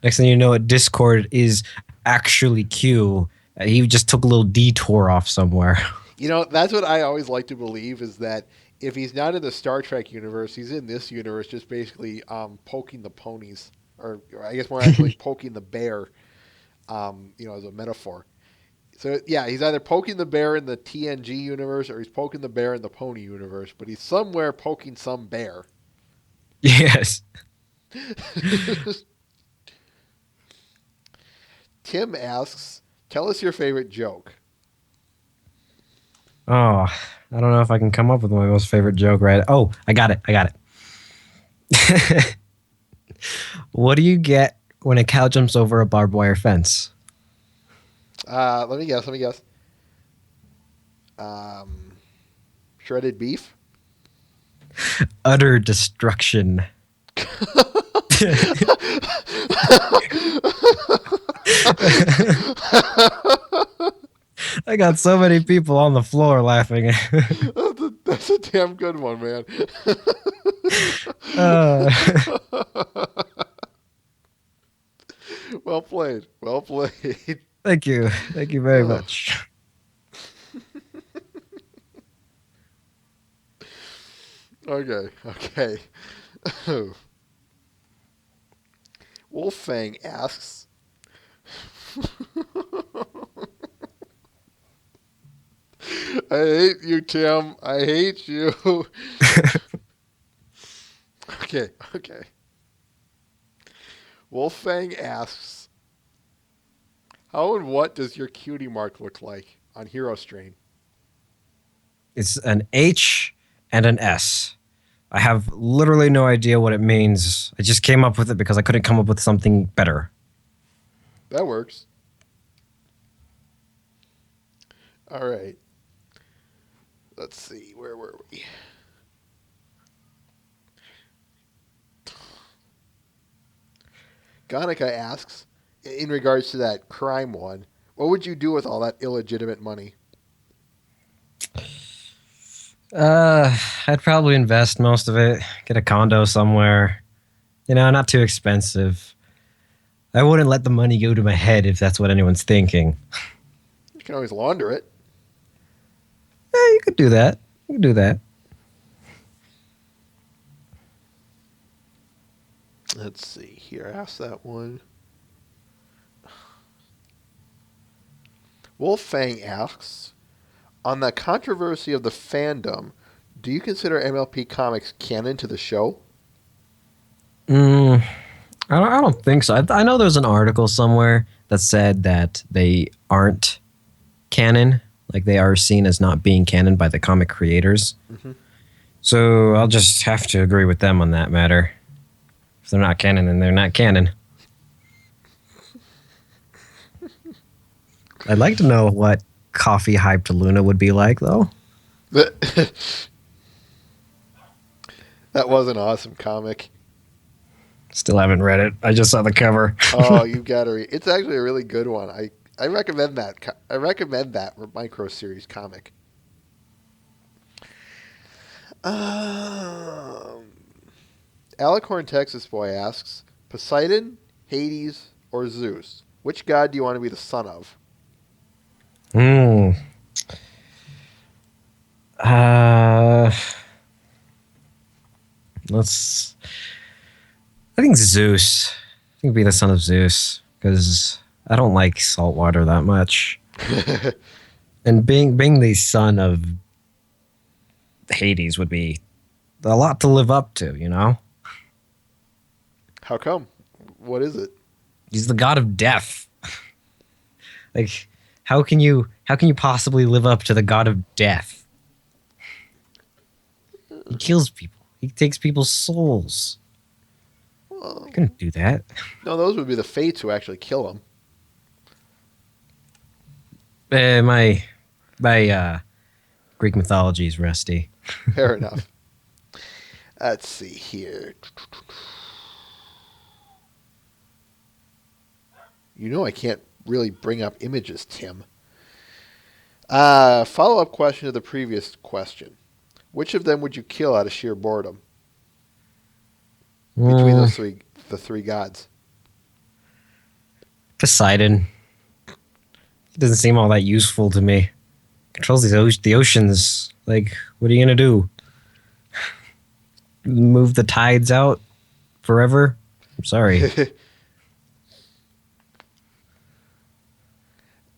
Next thing you know it, Discord is actually Q. He just took a little detour off somewhere.
You know, that's what I always like to believe is that if he's not in the Star Trek universe, he's in this universe, just basically poking the ponies, or I guess more actually poking the bear, as a metaphor. So yeah, he's either poking the bear in the TNG universe or he's poking the bear in the pony universe, but he's somewhere poking some bear.
Yes.
Tim asks, "Tell us your favorite joke."
Oh, I don't know if I can come up with my most favorite joke right. Oh, I got it. I got it. What do you get when a cow jumps over a barbed wire fence?
Let me guess. Let me guess. Um, Shredded beef.
Utter destruction. I got so many people on the floor laughing.
That's a damn good one, man.
uh,
Well played. Well played.
Thank you. Thank you very
Oh,
much.
okay. Okay. Wolfang asks, I hate you, Tim. I hate you. Okay. Okay. Wolfang asks, how and what does your cutie mark look like on Herostrain?
It's an H and an S. I have literally no idea what it means. I just came up with it because I couldn't come up with something better.
That works. All right. Let's see. Where were we? Ganika asks, in regards to that crime one, what would you do with all that illegitimate money?
Uh, I'd probably invest most of it, get a condo somewhere. Not too expensive. I wouldn't let the money go to my head if that's what anyone's thinking.
You can always launder it.
You could do that. You could do that.
Let's see here. Ask that one. Wolfang asks, on the controversy of the fandom, do you consider MLP Comics canon to the show?
Mm, I don't think so. I know there's an article somewhere that said that they aren't canon, like they are seen as not being canon by the comic creators.
Mm-hmm.
So I'll just have to agree with them on that matter. If they're not canon, then they're not canon. I'd like to know what Coffee Hyped Luna would be like, though.
That was an awesome comic.
Still haven't read it. I just saw the cover.
Oh, you gotta read. It's actually a really good one. I recommend that. I recommend that micro series comic. Alicorn Texas Boy asks, Poseidon, Hades, or Zeus? Which god do you want to be the son of?
Hmm. Uh, let's. I think Zeus. I think be the son of Zeus because I don't like salt water that much, and being the son of Hades would be a lot to live up to.
How come? What is it?
He's the god of death. Like, how can you possibly live up to the god of death? He kills people. He takes people's souls.
Well,
I couldn't do that.
no, those would be the fates who actually kill him.
My Greek mythology is rusty.
Fair enough. Let's see here. I can't really bring up images, Tim. Follow-up question to the previous question. Which of them would you kill out of sheer boredom? Between the three gods.
Poseidon. He doesn't seem all that useful to me. Controls the oceans. Like, what are you gonna do? Move the tides out forever? I'm sorry.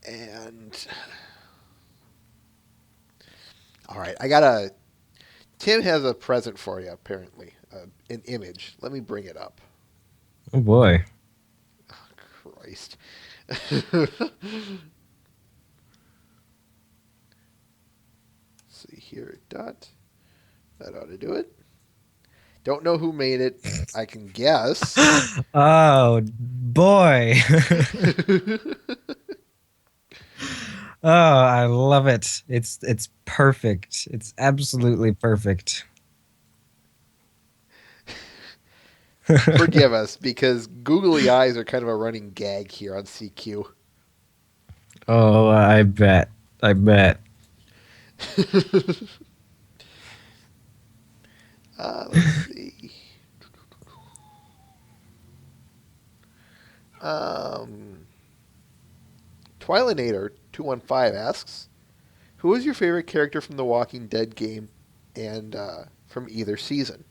And all right, I got Tim has a present for you. Apparently, an image. Let me bring it up.
Oh boy.
Christ. See here, dot. That ought to do it. Don't know who made it. I can guess.
Oh boy. Oh, I love it. It's perfect. It's absolutely perfect.
Forgive us because googly eyes are kind of a running gag here on CQ.
Oh, I bet. I bet.
Let's see. Um, Twilinator 215 asks, "Who is your favorite character from the Walking Dead game and from either season?"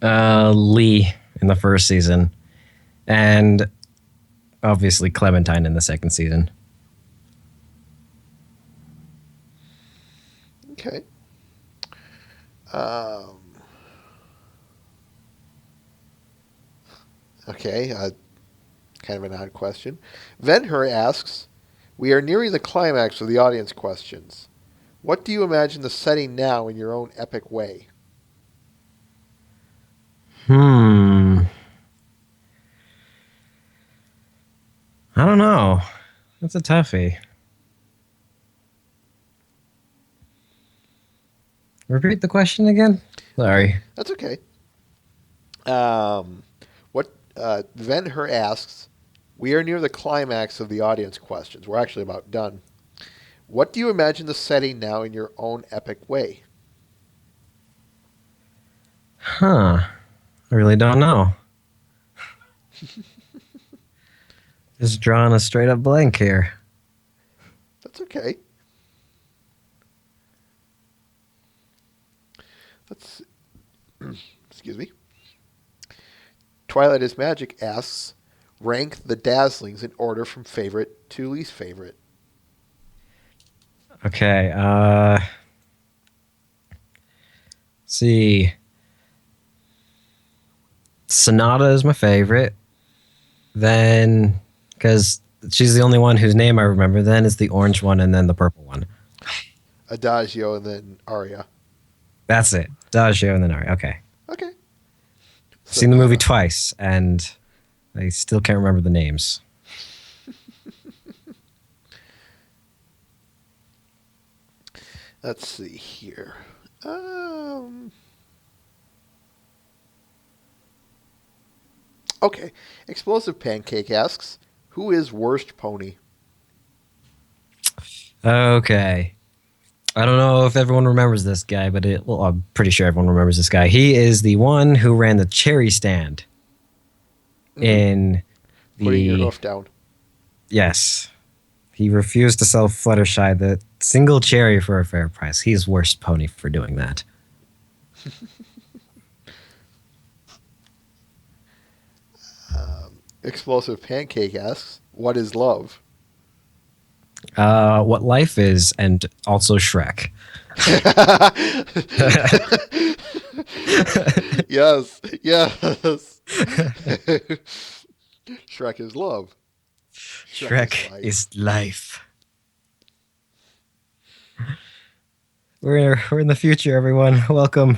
Lee in the first season, and obviously Clementine in the second season.
Okay. Um, okay. Kind of an odd question. Venher asks, "We are nearing the climax of the audience questions. What do you imagine the setting now in your own epic way?"
Hmm. I don't know. That's a toughie. Repeat the question again.
Okay,
Sorry.
that's okay. What Venher asks, "We are near the climax of the audience questions. We're actually about done. What do you imagine the setting now in your own epic way?"
Huh. I really don't know. Just drawing a straight up blank here.
That's okay. Let's excuse me. Twilight is Magic asks, "Rank the Dazzlings in order from favorite to least favorite."
Okay. See. Sonata is my favorite. Then, because she's the only one whose name I remember, then it's the orange one and then the purple one.
Adagio and then Aria.
That's it. Dajio and then Ari. Okay.
Okay.
I've
So,
seen the movie twice and I still can't remember the names.
let's see here. Um, okay. Explosive Pancake asks, "Who is worst pony?"
Okay. I don't know if everyone remembers this guy, but well, I'm pretty sure everyone remembers this guy. He is the one who ran the cherry stand
Mm-hmm.
in
Putting your
the.
hoof down.
Yes. He refused to sell Fluttershy the single cherry for a fair price. He's worst pony for doing that.
Explosive Pancake asks, "What is love?"
What life is, and also Shrek.
yes, yes. Shrek is love. Shrek is
Shrek
life.
is life. We're in the future, everyone. Welcome.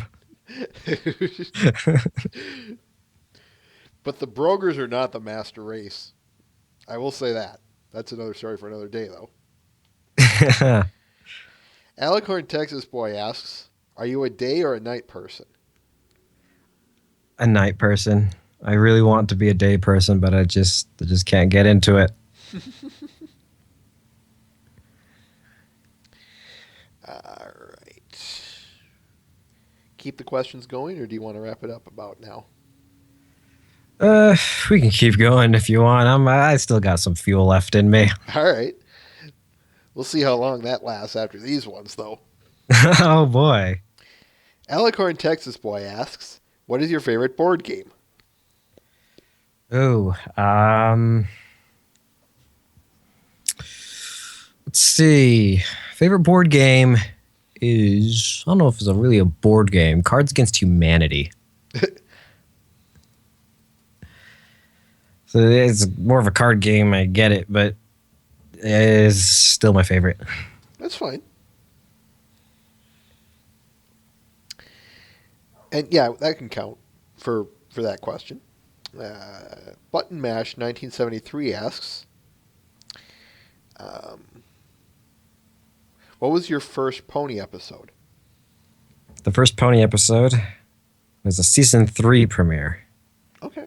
But the Brogers are not the master race. I will say that. That's another story for another day, though. Alicorn Texas Boy asks, "Are you a day or a night person?"
A night person. I really want to be a day person, but I just can't get into it.
All right. Keep the questions going, or do you want to wrap it up about now?
Uh, we can keep going if you want. I still got some fuel left in me.
All right. We'll see how long that lasts after these ones, though.
Oh boy.
Alicorn Texas Boy asks, "What is your favorite board game?"
Oh, let's see. Favorite board game is I don't know if it's really a board game. Cards Against Humanity. So it's more of a card game. I get it, but it is still my favorite.
That's fine. And yeah, that can count for that question. Button Mash 1973 asks, um, "What was your first pony episode?"
The first pony episode. was a season 3 premiere.
Okay.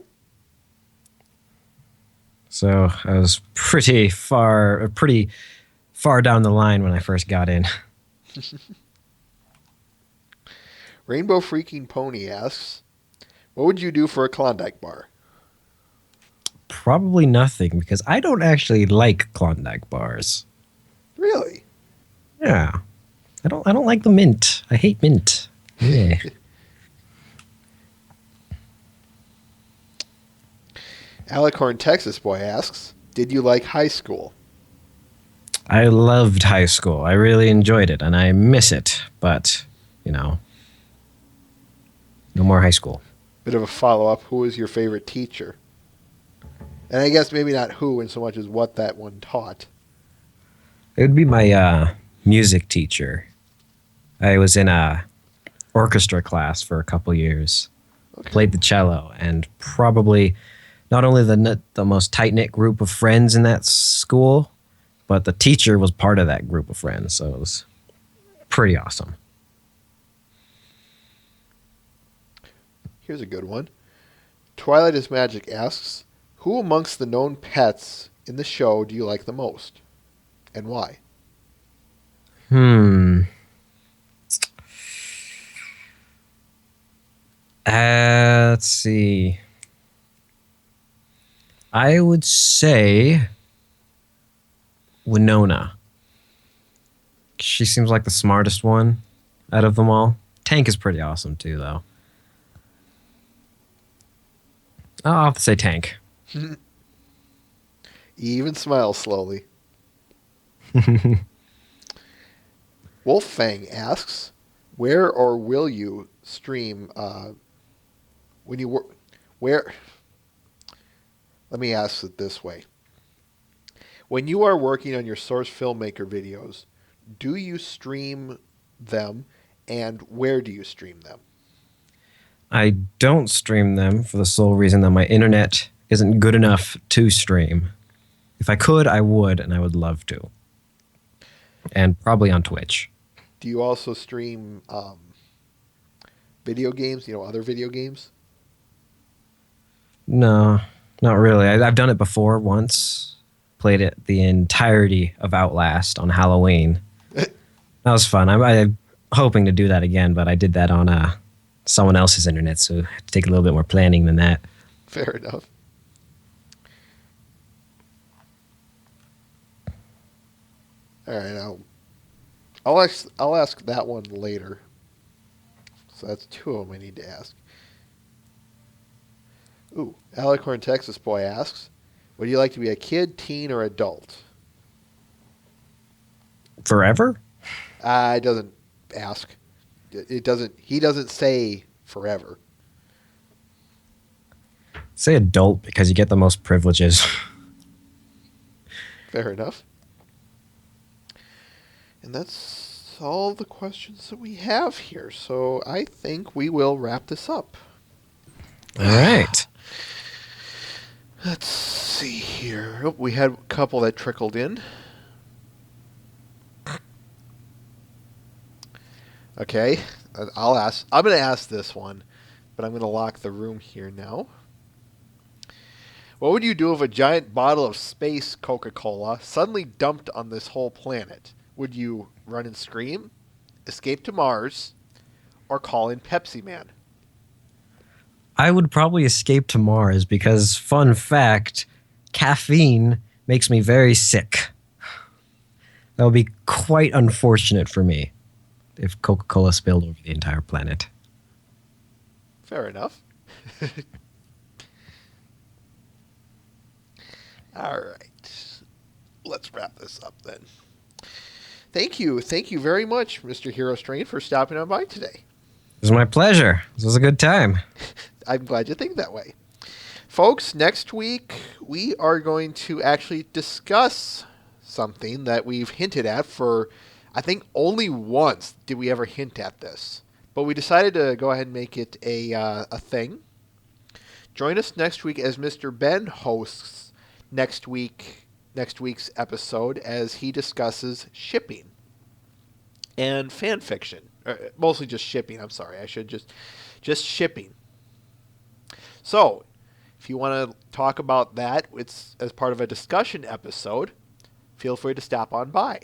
So I was pretty far down the line when I first got in.
Rainbow Freaking Pony asks, what would you do for a Klondike bar?
Probably nothing because I don't actually like Klondike bars.
Really?
Yeah. I don't like the mint. I hate mint. Yeah.
Alicorn Texas Boy asks, did you like high school?
I loved high school. I really enjoyed it and I miss it, but, no more high school.
Bit of a follow-up, who was your favorite teacher? And I guess maybe not who in so much as what that one taught.
It would be my music teacher. I was in a orchestra class for a couple years.
Okay.
Played the cello, and probably not only the most tight knit group of friends in that school, but the teacher was part of that group of friends. So it was pretty awesome.
Here's a good one. Twilight is Magic asks, who amongst the known pets in the show do you like the most? And why?
Let's see. I would say Winona. She seems like the smartest one out of them all. Tank is pretty awesome too, though. I'll have to say Tank.
He even smiles slowly. Wolffang asks, where or will you stream when you work? Where? Let me ask it this way. When you are working on your Source Filmmaker videos, do you stream them, and where do you stream them?
I don't stream them for the sole reason that my internet isn't good enough to stream. If I could, I would, and I would love to. And probably on Twitch.
Do you also stream video games, other video games?
No, not really. I've done it before once. Played it the entirety of Outlast on Halloween. That was fun. I'm hoping to do that again, but I did that on someone else's internet, so I had to take a little bit more planning than that.
Fair enough. All right, I'll ask that one later. So that's two of them I need to ask. Ooh, Alicorn Texas Boy asks, would you like to be a kid, teen, or adult?
Forever?
It doesn't ask. It doesn't. He doesn't say forever.
Say adult because you get the most privileges.
Fair enough. And that's all the questions that we have here. So I think we will wrap this up.
All right.
Let's see here. Oh, we had a couple that trickled in. Okay, I'll ask. I'm going to ask this one, but I'm going to lock the room here now. What would you do if a giant bottle of space Coca-Cola suddenly dumped on this whole planet? Would you run and scream, escape to Mars, or call in Pepsi Man?
I would probably escape to Mars because, fun fact, caffeine makes me very sick. That would be quite unfortunate for me if Coca-Cola spilled over the entire planet.
Fair enough. All right. Let's wrap this up then. Thank you. Thank you very much, Mr. Herostrain, for stopping on by today.
It was my pleasure. This was a good time.
I'm glad you think that way. Folks, next week we are going to actually discuss something that we've hinted at for, I think, only once did we ever hint at this. But we decided to go ahead and make it a thing. Join us next week as Mr. Ben hosts next week's episode as he discusses shipping and fan fiction Mostly just shipping. I'm sorry. I should just shipping. So, if you want to talk about that, it's as part of a discussion episode. Feel free to stop on by.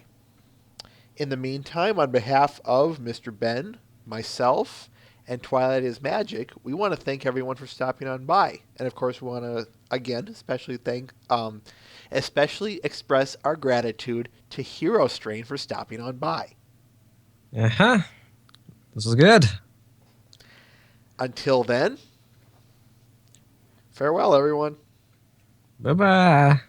In the meantime, on behalf of Mr. Ben, myself, and Twilight is Magic, we want to thank everyone for stopping on by, and of course, we want to again especially express our gratitude to Herostrain for stopping on by.
Uh-huh. This is good.
Until then, farewell, everyone.
Bye-bye.